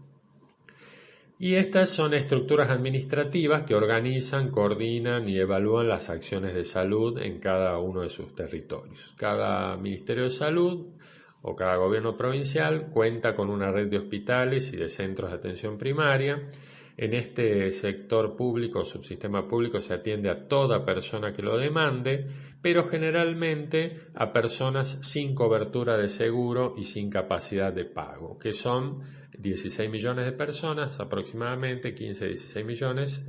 Y estas son estructuras administrativas que organizan, coordinan y evalúan las acciones de salud en cada uno de sus territorios. Cada Ministerio de Salud o cada gobierno provincial cuenta con una red de hospitales y de centros de atención primaria. En este sector público o subsistema público se atiende a toda persona que lo demande, pero generalmente a personas sin cobertura de seguro y sin capacidad de pago, que son 16 millones de personas aproximadamente, 15-16 millones.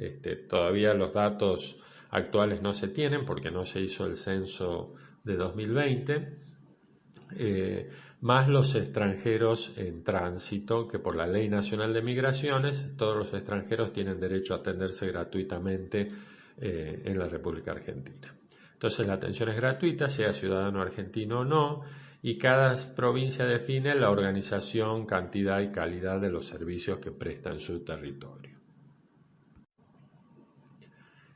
Todavía los datos actuales no se tienen porque no se hizo el censo de 2020, más los extranjeros en tránsito, que por la Ley Nacional de Migraciones todos los extranjeros tienen derecho a atenderse gratuitamente en la República Argentina. Entonces la atención es gratuita, sea ciudadano argentino o no, y cada provincia define la organización, cantidad y calidad de los servicios que presta en su territorio.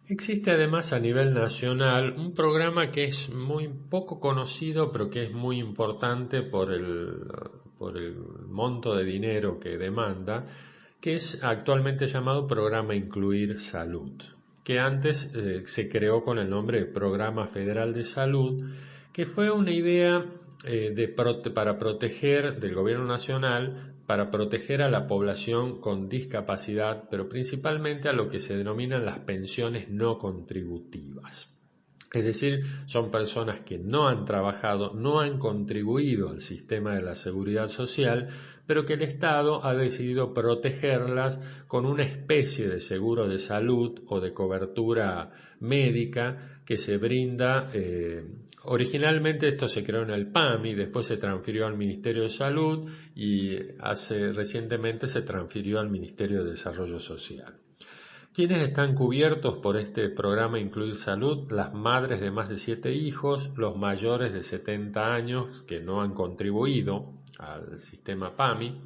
Existe además a nivel nacional un programa que es muy poco conocido, pero que es muy importante por el monto de dinero que demanda, que es actualmente llamado Programa Incluir Salud, que antes se creó con el nombre de Programa Federal de Salud, que fue una idea para proteger del gobierno nacional para proteger a la población con discapacidad, pero principalmente a lo que se denominan las pensiones no contributivas. Es decir, son personas que no han trabajado, no han contribuido al sistema de la seguridad social, pero que el Estado ha decidido protegerlas con una especie de seguro de salud o de cobertura médica que se brinda. Originalmente esto se creó en el PAMI, después se transfirió al Ministerio de Salud y recientemente se transfirió al Ministerio de Desarrollo Social. ¿Quiénes están cubiertos por este programa Incluir Salud? Las madres de más de 7 hijos, los mayores de 70 años que no han contribuido al sistema PAMI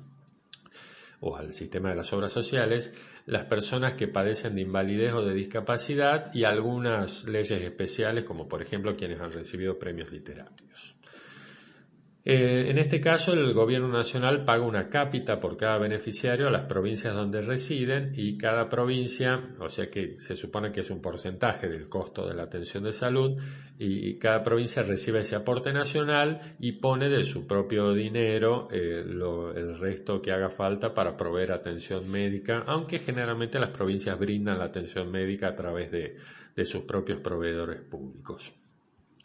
o al sistema de las obras sociales, las personas que padecen de invalidez o de discapacidad y algunas leyes especiales, como por ejemplo quienes han recibido premios literarios. En este caso, el Gobierno Nacional paga una cápita por cada beneficiario a las provincias donde residen y cada provincia, o sea que se supone que es un porcentaje del costo de la atención de salud, y cada provincia recibe ese aporte nacional y pone de su propio dinero el resto que haga falta para proveer atención médica, aunque generalmente las provincias brindan la atención médica a través de sus propios proveedores públicos.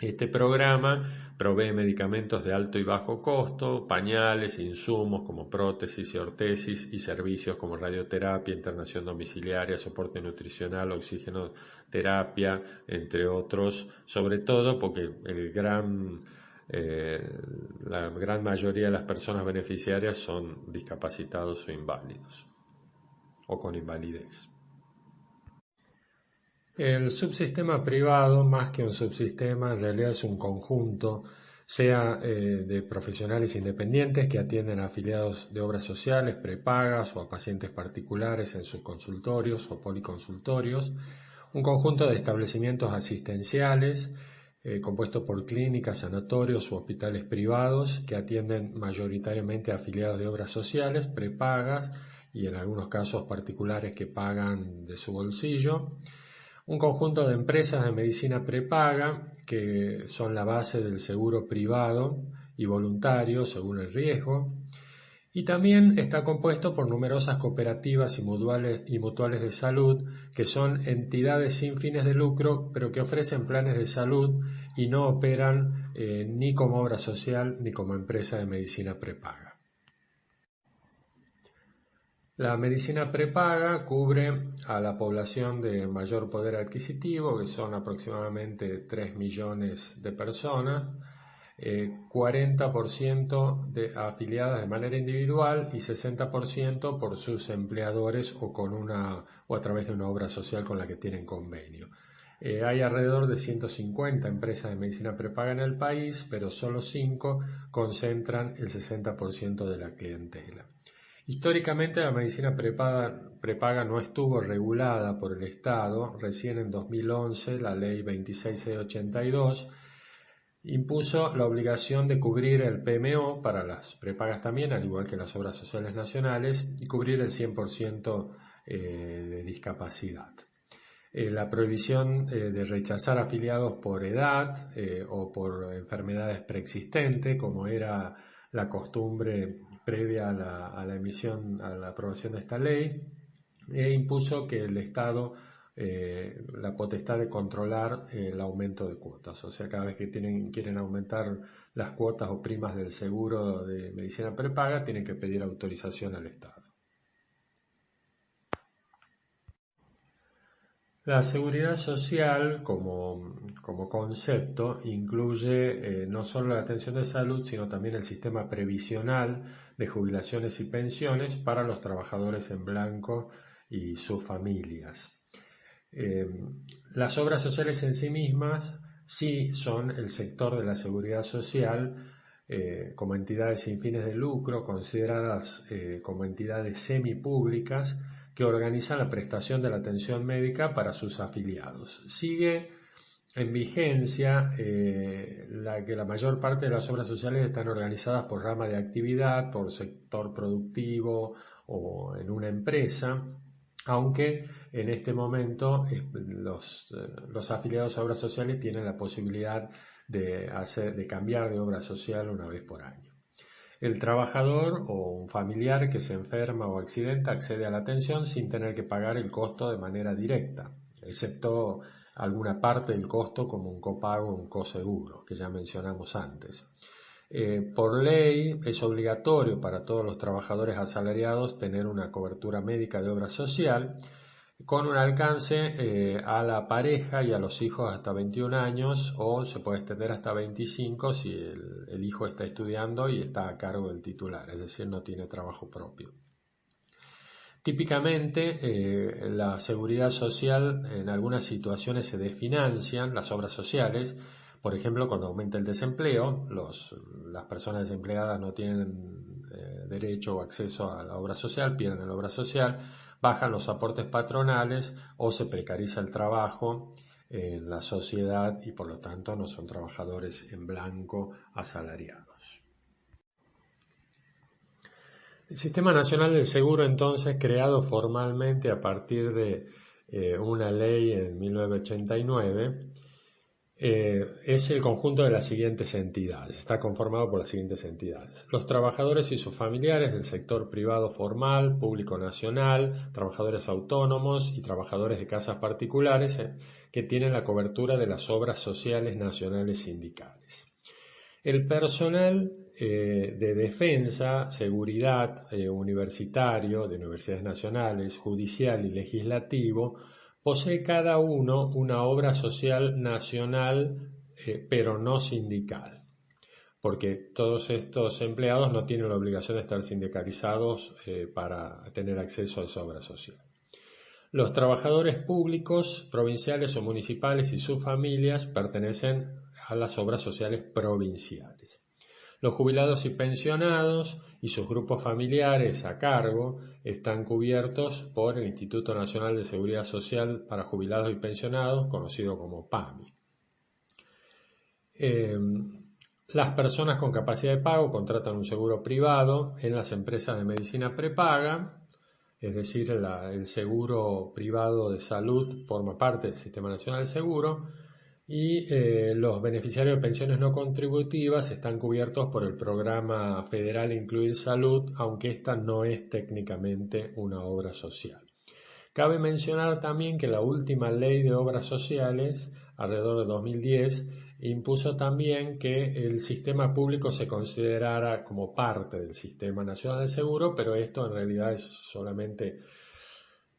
Este programa provee medicamentos de alto y bajo costo, pañales, insumos como prótesis y ortesis y servicios como radioterapia, internación domiciliaria, soporte nutricional, oxigenoterapia, entre otros, sobre todo porque la gran mayoría de las personas beneficiarias son discapacitados o inválidos o con invalidez. El subsistema privado, más que un subsistema, en realidad es un conjunto, sea de profesionales independientes que atienden a afiliados de obras sociales, prepagas o a pacientes particulares en sus consultorios o policonsultorios, un conjunto de establecimientos asistenciales compuesto por clínicas, sanatorios u hospitales privados que atienden mayoritariamente a afiliados de obras sociales, prepagas y en algunos casos particulares que pagan de su bolsillo. Un conjunto de empresas de medicina prepaga que son la base del seguro privado y voluntario según el riesgo, y también está compuesto por numerosas cooperativas y mutuales de salud que son entidades sin fines de lucro pero que ofrecen planes de salud y no operan ni como obra social ni como empresa de medicina prepaga. La medicina prepaga cubre a la población de mayor poder adquisitivo, que son aproximadamente 3 millones de personas, 40% afiliadas de manera individual y 60% por sus empleadores o a través de una obra social con la que tienen convenio. Hay alrededor de 150 empresas de medicina prepaga en el país, pero solo 5 concentran el 60% de la clientela. Históricamente la medicina prepaga no estuvo regulada por el Estado. Recién en 2011 la ley 26682 impuso la obligación de cubrir el PMO para las prepagas también, al igual que las obras sociales nacionales, y cubrir el 100% de discapacidad. La prohibición de rechazar afiliados por edad o por enfermedades preexistentes, como era la costumbre previa a la aprobación de esta ley, impuso que el Estado la potestad de controlar el aumento de cuotas. O sea, cada vez que quieren aumentar las cuotas o primas del seguro de medicina prepaga, tienen que pedir autorización al Estado. La seguridad social como concepto incluye no solo la atención de salud, sino también el sistema previsional de jubilaciones y pensiones para los trabajadores en blanco y sus familias. Las obras sociales en sí mismas sí son el sector de la seguridad social como entidades sin fines de lucro, consideradas como entidades semipúblicas que organizan la prestación de la atención médica para sus afiliados. Sigue en vigencia que la mayor parte de las obras sociales están organizadas por rama de actividad, por sector productivo o en una empresa, aunque en este momento los afiliados a obras sociales tienen la posibilidad de cambiar de obra social una vez por año. el trabajador o un familiar que se enferma o accidenta accede a la atención sin tener que pagar el costo de manera directa, excepto alguna parte del costo como un copago o un coseguro, que ya mencionamos antes. Por ley es obligatorio para todos los trabajadores asalariados tener una cobertura médica de obra social con un alcance a la pareja y a los hijos hasta 21 años, o se puede extender hasta 25 si el hijo está estudiando y está a cargo del titular, es decir, no tiene trabajo propio. Típicamente la seguridad social en algunas situaciones se desfinancian las obras sociales. Por ejemplo, cuando aumenta el desempleo, las personas desempleadas no tienen derecho o acceso a la obra social, pierden la obra social, bajan los aportes patronales o se precariza el trabajo en la sociedad y por lo tanto no son trabajadores en blanco asalariados. El Sistema Nacional del Seguro, entonces, creado formalmente a partir de una ley en 1989, es el conjunto de las siguientes entidades, está conformado por las siguientes entidades: los trabajadores y sus familiares del sector privado formal, público nacional, trabajadores autónomos y trabajadores de casas particulares que tienen la cobertura de las obras sociales nacionales sindicales. El personal de defensa, seguridad, universitario, de universidades nacionales, judicial y legislativo, posee cada uno una obra social nacional, pero no sindical, porque todos estos empleados no tienen la obligación de estar sindicalizados para tener acceso a esa obra social. Los trabajadores públicos, provinciales o municipales y sus familias pertenecen a las obras sociales provinciales. Los jubilados y pensionados y sus grupos familiares a cargo están cubiertos por el Instituto Nacional de Seguridad Social para Jubilados y Pensionados, conocido como PAMI. Las personas con capacidad de pago contratan un seguro privado en las empresas de medicina prepaga, es decir, el seguro privado de salud forma parte del Sistema Nacional de Seguro, y los beneficiarios de pensiones no contributivas están cubiertos por el Programa Federal Incluir Salud, aunque esta no es técnicamente una obra social. Cabe mencionar también que la última ley de obras sociales, alrededor de 2010, impuso también que el sistema público se considerara como parte del Sistema Nacional de Seguro, pero esto en realidad es solamente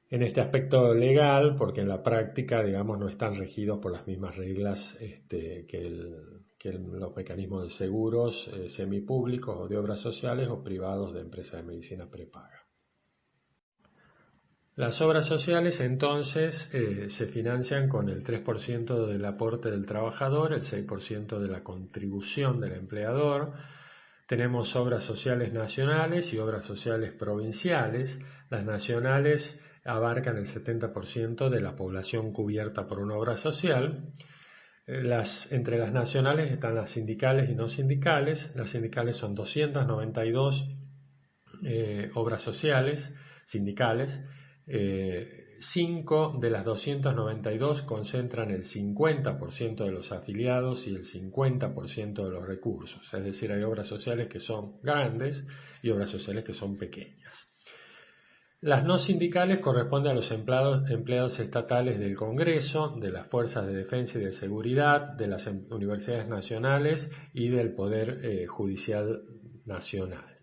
en este aspecto legal, porque en la práctica, digamos, no están regidos por las mismas reglas que los mecanismos de seguros semipúblicos o de obras sociales o privados de empresas de medicina prepaga. Las obras sociales, entonces, se financian con el 3% del aporte del trabajador, el 6% de la contribución del empleador. Tenemos obras sociales nacionales y obras sociales provinciales. Las nacionales abarcan el 70% de la población cubierta por una obra social. Entre las nacionales están las sindicales y no sindicales. Las sindicales son 292 obras sociales sindicales. 5 de las 292 concentran el 50% de los afiliados y el 50% de los recursos. Es decir, hay obras sociales que son grandes y obras sociales que son pequeñas. Las no sindicales corresponden a los empleados estatales del Congreso, de las Fuerzas de Defensa y de Seguridad, de las universidades nacionales y del Poder Judicial Nacional.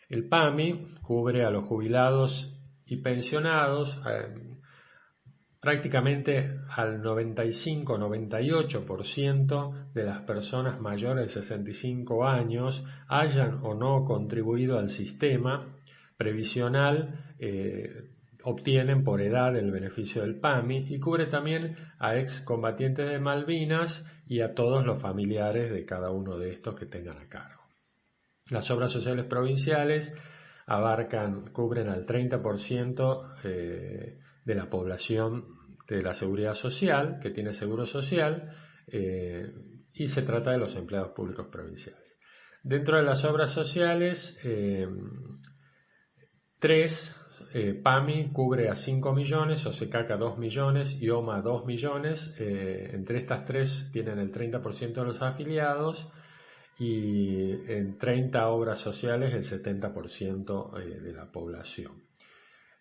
El PAMI cubre a los jubilados y pensionados, prácticamente al 95-98% de las personas mayores de 65 años hayan o no contribuido al sistema previsional, obtienen por edad el beneficio del PAMI, y cubre también a excombatientes de Malvinas y a todos los familiares de cada uno de estos que tengan a cargo. Las obras sociales provinciales cubren al 30% de la población de la seguridad social, que tiene seguro social, y se trata de los empleados públicos provinciales. Dentro de las obras sociales, PAMI cubre a 5 millones, OSECAC a 2 millones y OMA a 2 millones. Entre estas tres tienen el 30% de los afiliados, y en 30 obras sociales el 70% de la población.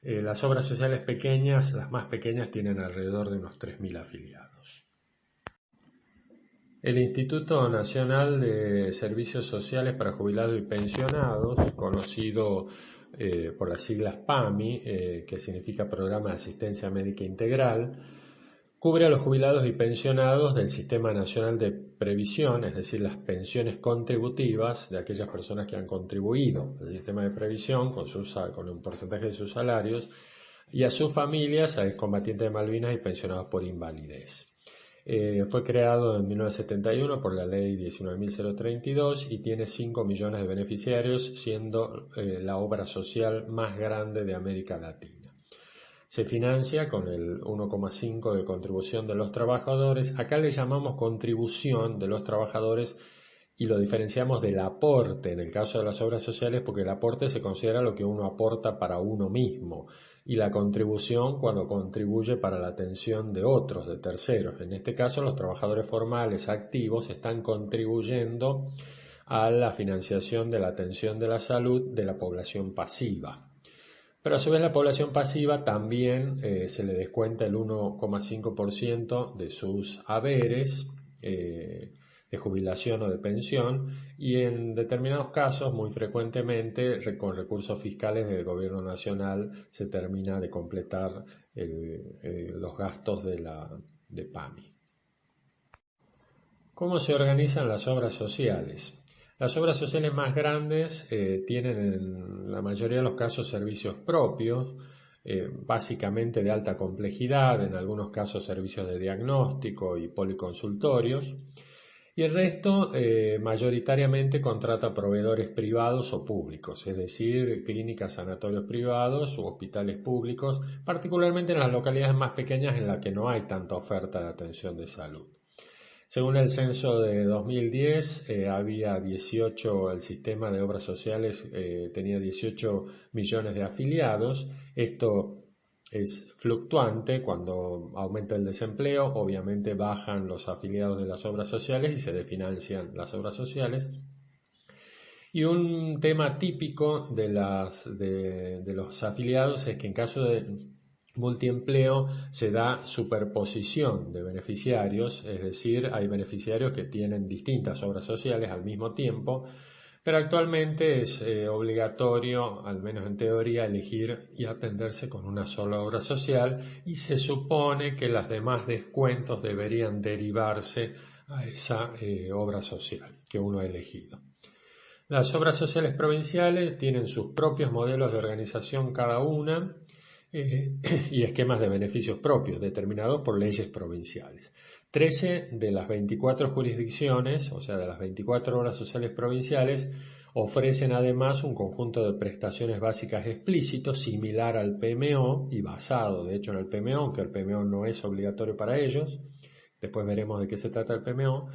Las obras sociales pequeñas, las más pequeñas, tienen alrededor de unos 3.000 afiliados. El Instituto Nacional de Servicios Sociales para Jubilados y Pensionados, conocido por las siglas PAMI, que significa Programa de Asistencia Médica Integral, cubre a los jubilados y pensionados del Sistema Nacional de Previsión, es decir, las pensiones contributivas de aquellas personas que han contribuido al sistema de previsión con un porcentaje de sus salarios, y a sus familias, a excombatientes de Malvinas y pensionados por invalidez. Fue creado en 1971 por la ley 19.032 y tiene 5 millones de beneficiarios, siendo la obra social más grande de América Latina. Se financia con el 1,5% de contribución de los trabajadores. Acá le llamamos contribución de los trabajadores y lo diferenciamos del aporte en el caso de las obras sociales, porque el aporte se considera lo que uno aporta para uno mismo y la contribución cuando contribuye para la atención de otros, de terceros. En este caso, los trabajadores formales activos están contribuyendo a la financiación de la atención de la salud de la población pasiva. Pero a su vez la población pasiva también se le descuenta el 1,5% de sus haberes de jubilación o de pensión, y en determinados casos, muy frecuentemente, con recursos fiscales del gobierno nacional se termina de completar los gastos de PAMI. ¿Cómo se organizan las obras sociales? Las obras sociales más grandes tienen en la mayoría de los casos servicios propios, básicamente de alta complejidad, en algunos casos servicios de diagnóstico y policonsultorios, y el resto mayoritariamente contrata proveedores privados o públicos, es decir, clínicas, sanatorios privados u hospitales públicos, particularmente en las localidades más pequeñas en las que no hay tanta oferta de atención de salud. Según el censo de 2010, el sistema de obras sociales tenía 18 millones de afiliados. Esto es fluctuante. Cuando aumenta el desempleo, obviamente bajan los afiliados de las obras sociales y se desfinancian las obras sociales. Y un tema típico de los afiliados es que en caso de multiempleo se da superposición de beneficiarios, es decir, hay beneficiarios que tienen distintas obras sociales al mismo tiempo, pero actualmente es obligatorio, al menos en teoría, elegir y atenderse con una sola obra social, y se supone que los demás descuentos deberían derivarse a esa obra social que uno ha elegido. Las obras sociales provinciales tienen sus propios modelos de organización cada una, y esquemas de beneficios propios determinados por leyes provinciales. 13 de las 24 jurisdicciones, o sea, de las 24 obras sociales provinciales, ofrecen además un conjunto de prestaciones básicas explícitos similar al PMO y basado, de hecho, en el PMO, aunque el PMO no es obligatorio para ellos. Después veremos de qué se trata el PMO.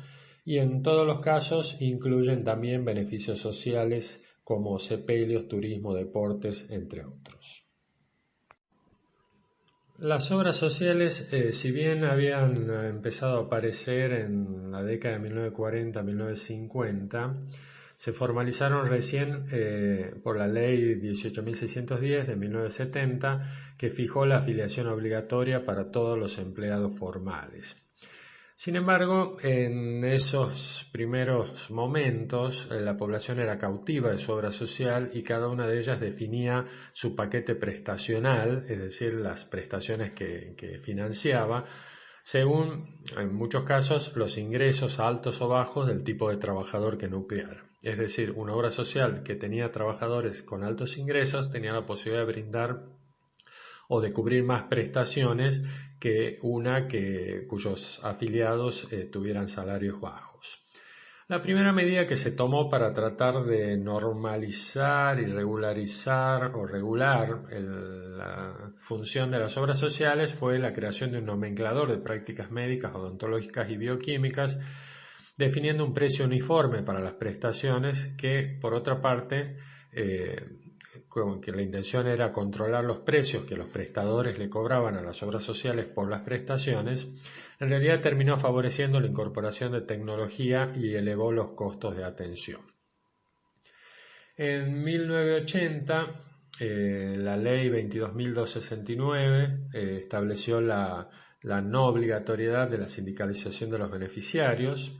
Y en todos los casos incluyen también beneficios sociales como sepelios, turismo, deportes, entre otros. Las obras sociales, si bien habían empezado a aparecer en la década de 1940-1950, se formalizaron recién por la ley 18.610 de 1970, que fijó la afiliación obligatoria para todos los empleados formales. Sin embargo, en esos primeros momentos la población era cautiva de su obra social y cada una de ellas definía su paquete prestacional, es decir, las prestaciones que financiaba, según, en muchos casos, los ingresos altos o bajos del tipo de trabajador que nucleara. Es decir, una obra social que tenía trabajadores con altos ingresos tenía la posibilidad de brindar o de cubrir más prestaciones que una cuyos afiliados tuvieran salarios bajos. La primera medida que se tomó para tratar de normalizar y regularizar o regular la función de las obras sociales fue la creación de un nomenclador de prácticas médicas, odontológicas y bioquímicas, definiendo un precio uniforme para las prestaciones que, por otra parte, que la intención era controlar los precios que los prestadores le cobraban a las obras sociales por las prestaciones, en realidad terminó favoreciendo la incorporación de tecnología y elevó los costos de atención. En 1980, la ley 22.269 estableció la no obligatoriedad de la sindicalización de los beneficiarios.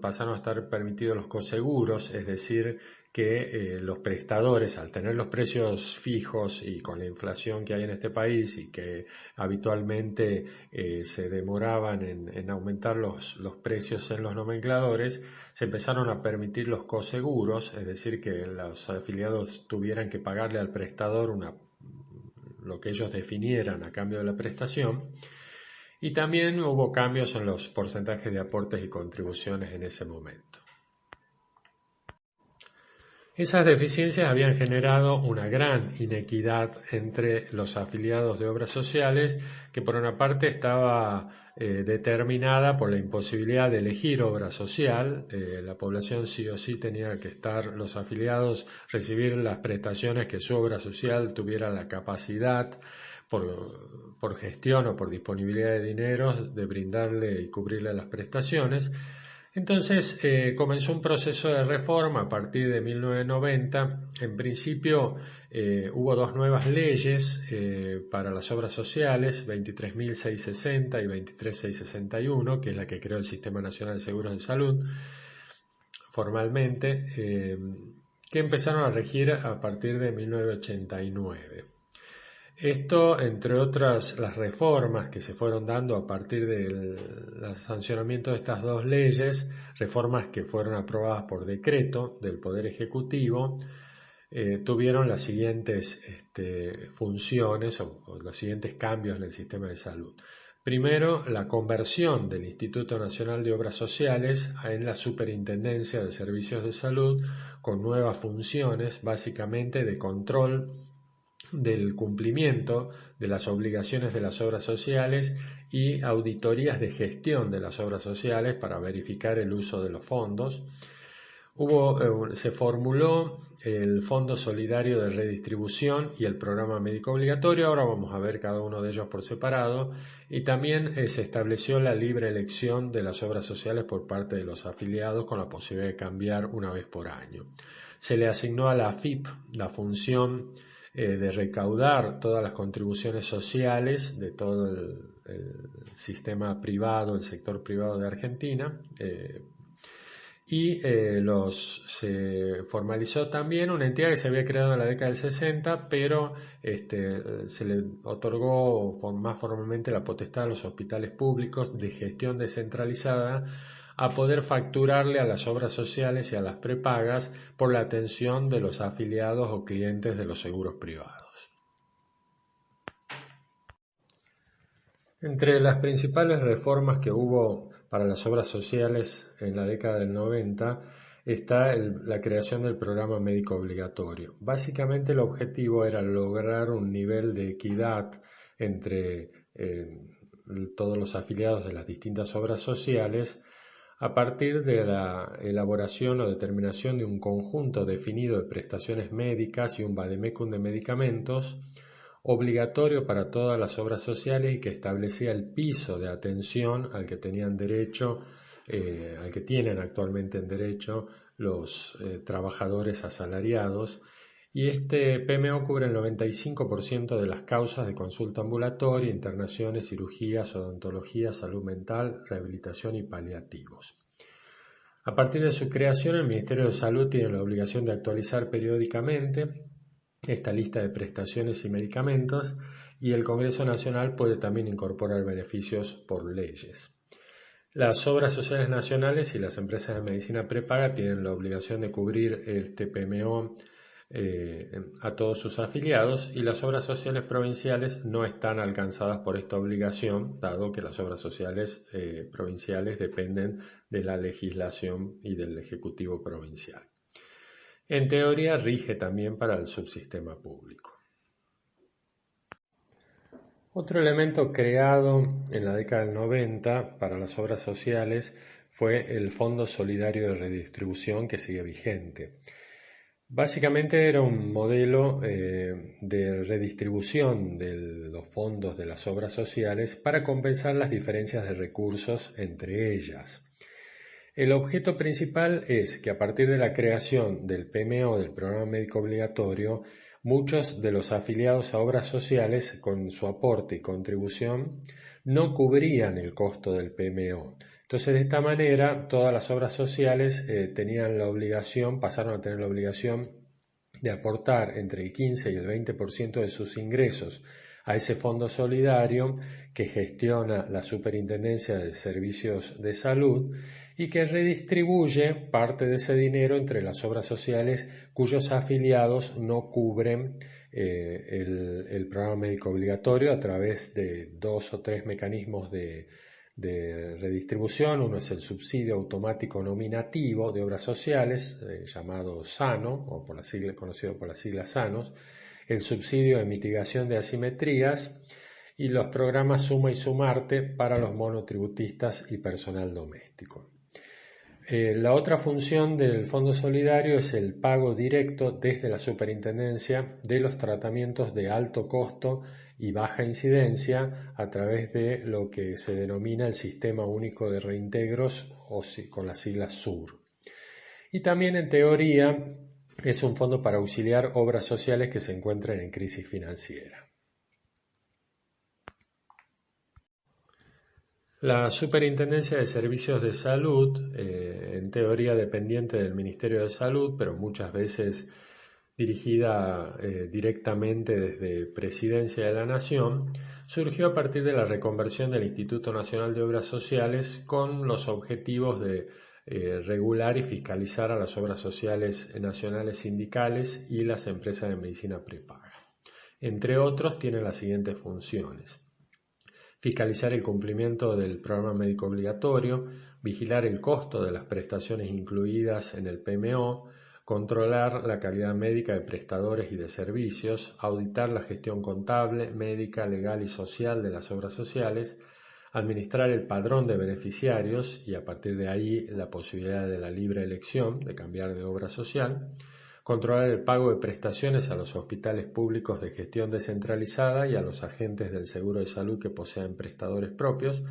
Pasaron a estar permitidos los coseguros, es decir, que los prestadores, al tener los precios fijos y con la inflación que hay en este país y que habitualmente se demoraban en aumentar los precios en los nomencladores, se empezaron a permitir los coseguros, es decir, que los afiliados tuvieran que pagarle al prestador lo que ellos definieran a cambio de la prestación. Y también hubo cambios en los porcentajes de aportes y contribuciones en ese momento. Esas deficiencias habían generado una gran inequidad entre los afiliados de obras sociales, que por una parte estaba determinada por la imposibilidad de elegir obra social. La población sí o sí tenía que estar, los afiliados, recibir las prestaciones que su obra social tuviera la capacidad, por gestión o por disponibilidad de dinero, de brindarle y cubrirle las prestaciones. Entonces comenzó un proceso de reforma a partir de 1990. En principio hubo dos nuevas leyes para las obras sociales, 23.660 y 23.661, que es la que creó el Sistema Nacional de Seguros de Salud formalmente, que empezaron a regir a partir de 1989. Esto, entre otras, las reformas que se fueron dando a partir del sancionamiento de estas dos leyes, reformas que fueron aprobadas por decreto del Poder Ejecutivo, tuvieron las siguientes funciones o los siguientes cambios en el sistema de salud. Primero, la conversión del Instituto Nacional de Obras Sociales en la Superintendencia de Servicios de Salud, con nuevas funciones, básicamente de control del cumplimiento de las obligaciones de las obras sociales y auditorías de gestión de las obras sociales para verificar el uso de los fondos. Se formuló el Fondo Solidario de Redistribución y el Programa Médico Obligatorio. Ahora vamos a ver cada uno de ellos por separado. Y también se estableció la libre elección de las obras sociales por parte de los afiliados, con la posibilidad de cambiar una vez por año. Se le asignó a la AFIP la función de recaudar todas las contribuciones sociales de todo el sistema privado, el sector privado de Argentina, se formalizó también una entidad que se había creado en la década del 60, pero se le otorgó más formalmente la potestad a los hospitales públicos de gestión descentralizada a poder facturarle a las obras sociales y a las prepagas por la atención de los afiliados o clientes de los seguros privados. Entre las principales reformas que hubo para las obras sociales en la década del 90 está la creación del programa médico obligatorio. Básicamente el objetivo era lograr un nivel de equidad entre todos los afiliados de las distintas obras sociales a partir de la elaboración o determinación de un conjunto definido de prestaciones médicas y un vademecum de medicamentos obligatorio para todas las obras sociales y que establecía el piso de atención al que tenían derecho, al que tienen actualmente en derecho los trabajadores asalariados. Y este PMO cubre el 95% de las causas de consulta ambulatoria, internaciones, cirugías, odontología, salud mental, rehabilitación y paliativos. A partir de su creación, el Ministerio de Salud tiene la obligación de actualizar periódicamente esta lista de prestaciones y medicamentos, y el Congreso Nacional puede también incorporar beneficios por leyes. Las obras sociales nacionales y las empresas de medicina prepaga tienen la obligación de cubrir este PMO a todos sus afiliados, y las obras sociales provinciales no están alcanzadas por esta obligación, dado que las obras sociales provinciales dependen de la legislación y del Ejecutivo provincial. En teoría rige también para el subsistema público. Otro elemento creado en la década del 90 para las obras sociales fue el Fondo Solidario de Redistribución, que sigue vigente. Básicamente era un modelo de redistribución de los fondos de las obras sociales para compensar las diferencias de recursos entre ellas. El objeto principal es que a partir de la creación del PMO, del Programa Médico Obligatorio, muchos de los afiliados a obras sociales con su aporte y contribución no cubrían el costo del PMO. Entonces, de esta manera, todas las obras sociales pasaron a tener la obligación de aportar entre el 15 y el 20% de sus ingresos a ese fondo solidario que gestiona la Superintendencia de Servicios de Salud y que redistribuye parte de ese dinero entre las obras sociales cuyos afiliados no cubren el programa médico obligatorio a través de 2 o 3 mecanismos de redistribución. Uno es el subsidio automático nominativo de obras sociales, llamado SANO, o conocido por las siglas SANOS, el subsidio de mitigación de asimetrías y los programas Suma y Sumarte para los monotributistas y personal doméstico. La otra función del Fondo Solidario es el pago directo desde la Superintendencia de los tratamientos de alto costo y baja incidencia a través de lo que se denomina el Sistema Único de Reintegros, o con las siglas SUR. Y también, en teoría, es un fondo para auxiliar obras sociales que se encuentren en crisis financiera. La Superintendencia de Servicios de Salud, en teoría dependiente del Ministerio de Salud, pero muchas veces dirigida directamente desde Presidencia de la Nación, surgió a partir de la reconversión del Instituto Nacional de Obras Sociales con los objetivos de regular y fiscalizar a las obras sociales nacionales sindicales y las empresas de medicina prepaga. Entre otros, tiene las siguientes funciones: fiscalizar el cumplimiento del programa médico obligatorio, vigilar el costo de las prestaciones incluidas en el PMO, controlar la calidad médica de prestadores y de servicios, auditar la gestión contable, médica, legal y social de las obras sociales, administrar el padrón de beneficiarios y a partir de ahí la posibilidad de la libre elección de cambiar de obra social, controlar el pago de prestaciones a los hospitales públicos de gestión descentralizada y a los agentes del seguro de salud que posean prestadores propios,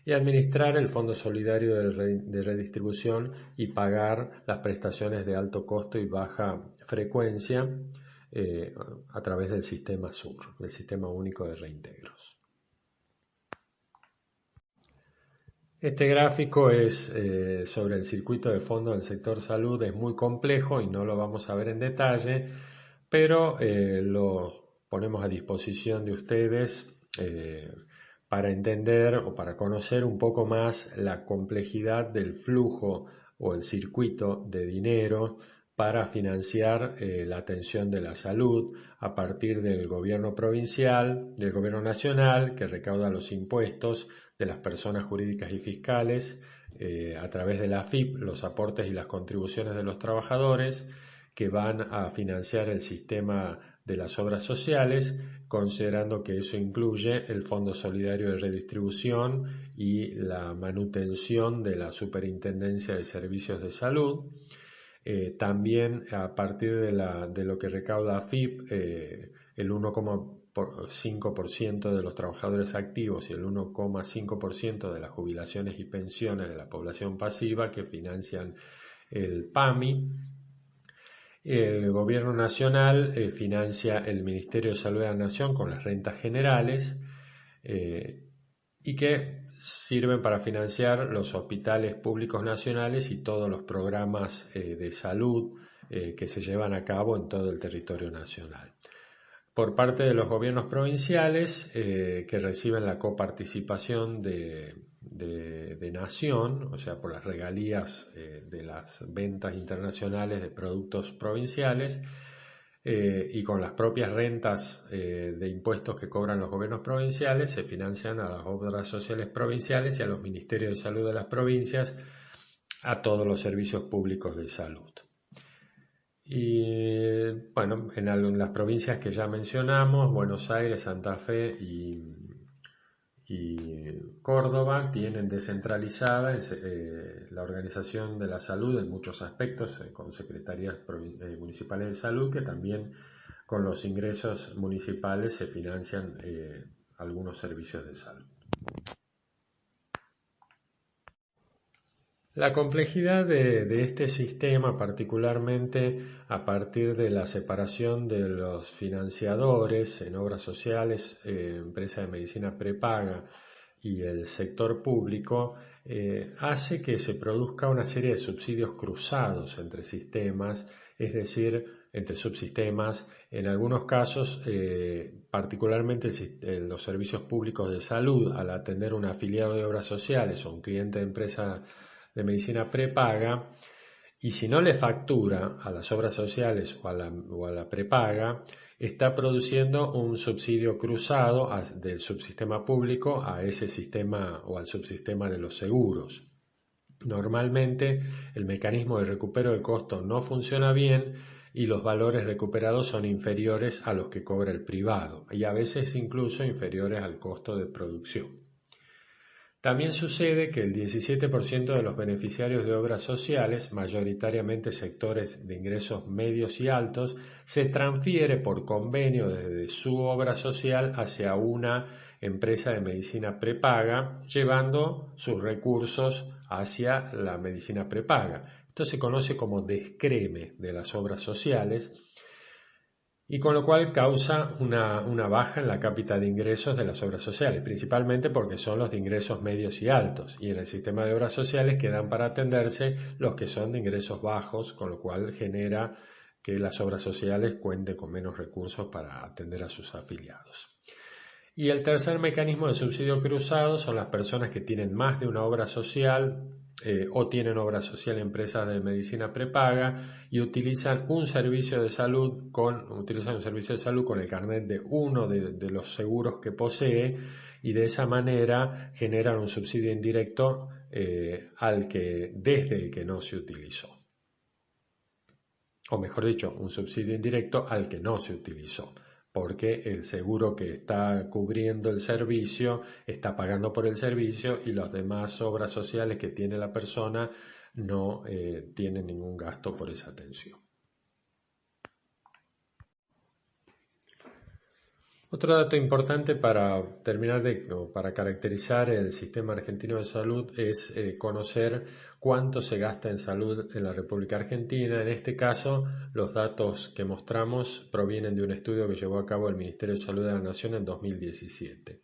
y administrar el Fondo Solidario de Redistribución y pagar las prestaciones de alto costo y baja frecuencia a través del sistema SUR, del Sistema Único de Reintegros. Este gráfico es sobre el circuito de fondo del sector salud. Es muy complejo y no lo vamos a ver en detalle, pero lo ponemos a disposición de ustedes para entender o para conocer un poco más la complejidad del flujo o el circuito de dinero para financiar la atención de la salud a partir del gobierno provincial, del gobierno nacional, que recauda los impuestos de las personas jurídicas y fiscales, a través de la AFIP, los aportes y las contribuciones de los trabajadores, que van a financiar el sistema de las obras sociales, considerando que eso incluye el Fondo Solidario de Redistribución y la manutención de la Superintendencia de Servicios de Salud. También a partir de lo que recauda AFIP, el 1,5% de los trabajadores activos y el 1,5% de las jubilaciones y pensiones de la población pasiva que financian el PAMI. El Gobierno Nacional financia el Ministerio de Salud de la Nación con las rentas generales y que sirven para financiar los hospitales públicos nacionales y todos los programas de salud que se llevan a cabo en todo el territorio nacional. Por parte de los gobiernos provinciales que reciben la coparticipación de nación, o sea, por las regalías de las ventas internacionales de productos provinciales, y con las propias rentas de impuestos que cobran los gobiernos provinciales, se financian a las obras sociales provinciales y a los ministerios de salud de las provincias, a todos los servicios públicos de salud. Y bueno, en las provincias que ya mencionamos, Buenos Aires, Santa Fe y y Córdoba tienen descentralizada la organización de la salud en muchos aspectos, con secretarías municipales de salud que también con los ingresos municipales se financian algunos servicios de salud. La complejidad de este sistema, particularmente a partir de la separación de los financiadores en obras sociales, empresas de medicina prepaga y el sector público, hace que se produzca una serie de subsidios cruzados entre sistemas, es decir, entre subsistemas, en algunos casos, particularmente los servicios públicos de salud, al atender un afiliado de obras sociales o un cliente de empresa de medicina prepaga, y si no le factura a las obras sociales o a la prepaga, está produciendo un subsidio cruzado del subsistema público a ese sistema o al subsistema de los seguros. Normalmente el mecanismo de recupero de costo no funciona bien y los valores recuperados son inferiores a los que cobra el privado y a veces incluso inferiores al costo de producción. También sucede que el 17% de los beneficiarios de obras sociales, mayoritariamente sectores de ingresos medios y altos, se transfiere por convenio desde su obra social hacia una empresa de medicina prepaga, llevando sus recursos hacia la medicina prepaga. Esto se conoce como descreme de las obras sociales, y con lo cual causa una baja en la cápita de ingresos de las obras sociales, principalmente porque son los de ingresos medios y altos, y en el sistema de obras sociales quedan para atenderse los que son de ingresos bajos, con lo cual genera que las obras sociales cuenten con menos recursos para atender a sus afiliados. Y el tercer mecanismo de subsidio cruzado son las personas que tienen más de una obra social o tienen obra social en empresas de medicina prepaga y utilizan un servicio de salud con el carnet de uno de los seguros que posee, y de esa manera generan un subsidio indirecto desde el que no se utilizó. O mejor dicho, un subsidio indirecto al que no se utilizó, porque el seguro que está cubriendo el servicio está pagando por el servicio y las demás obras sociales que tiene la persona no tienen ningún gasto por esa atención. Otro dato importante para para caracterizar el sistema argentino de salud es conocer cuánto se gasta en salud en la República Argentina. En este caso, los datos que mostramos provienen de un estudio que llevó a cabo el Ministerio de Salud de la Nación en 2017.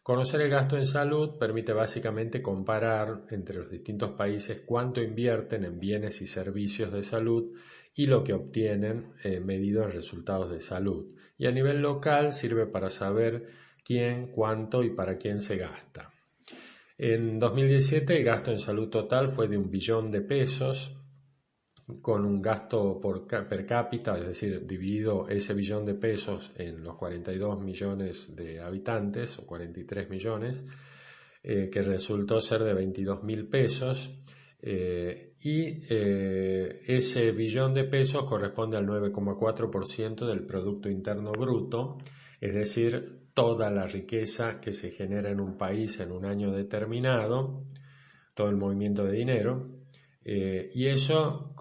Conocer el gasto en salud permite básicamente comparar entre los distintos países cuánto invierten en bienes y servicios de salud y lo que obtienen medido en resultados de salud. Y a nivel local sirve para saber quién, cuánto y para quién se gasta. En 2017 el gasto en salud total fue de 1 billón de pesos, con un gasto per cápita, es decir, dividido ese billón de pesos en los 42 millones de habitantes, o 43 millones, que resultó ser de 22.000 pesos, ese billón de pesos corresponde al 9,4% del Producto Interno Bruto, es decir, toda la riqueza que se genera en un país en un año determinado, todo el movimiento de dinero, y eso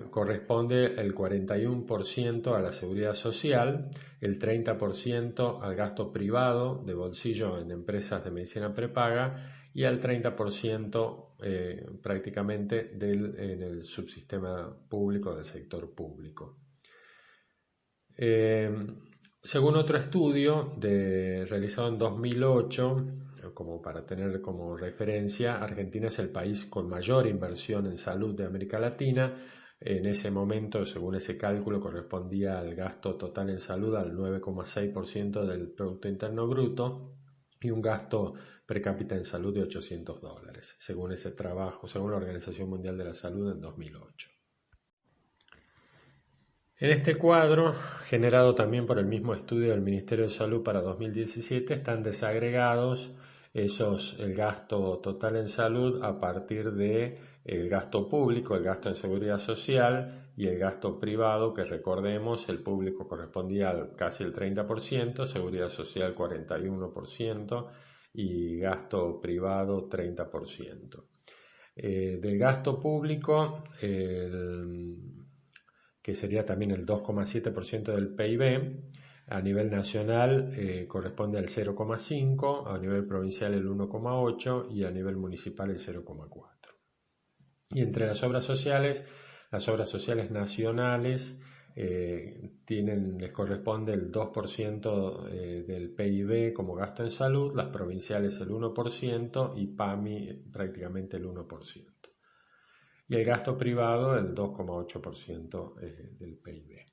corresponde el 41% a la seguridad social, el 30% al gasto privado de bolsillo en empresas de medicina prepaga y al 30% prácticamente en el subsistema público del sector público. Según otro estudio realizado en 2008, como para tener como referencia, Argentina es el país con mayor inversión en salud de América Latina. En ese momento, según ese cálculo, correspondía al gasto total en salud al 9,6% del Producto Interno Bruto y un gasto per cápita en salud de $800, según ese trabajo, según la Organización Mundial de la Salud en 2008. En este cuadro, generado también por el mismo estudio del Ministerio de Salud para 2017, están desagregados el gasto total en salud a partir de el gasto público, el gasto en seguridad social y el gasto privado, que recordemos, el público correspondía casi el 30%, seguridad social 41% y gasto privado 30%. Del gasto público, que sería también el 2,7% del PIB, a nivel nacional corresponde al 0,5%, a nivel provincial el 1,8% y a nivel municipal el 0,4%. Y entre las obras sociales nacionales les corresponde el 2% del PIB como gasto en salud, las provinciales el 1% y PAMI prácticamente el 1%. Y el gasto privado el 2,8% del PIB.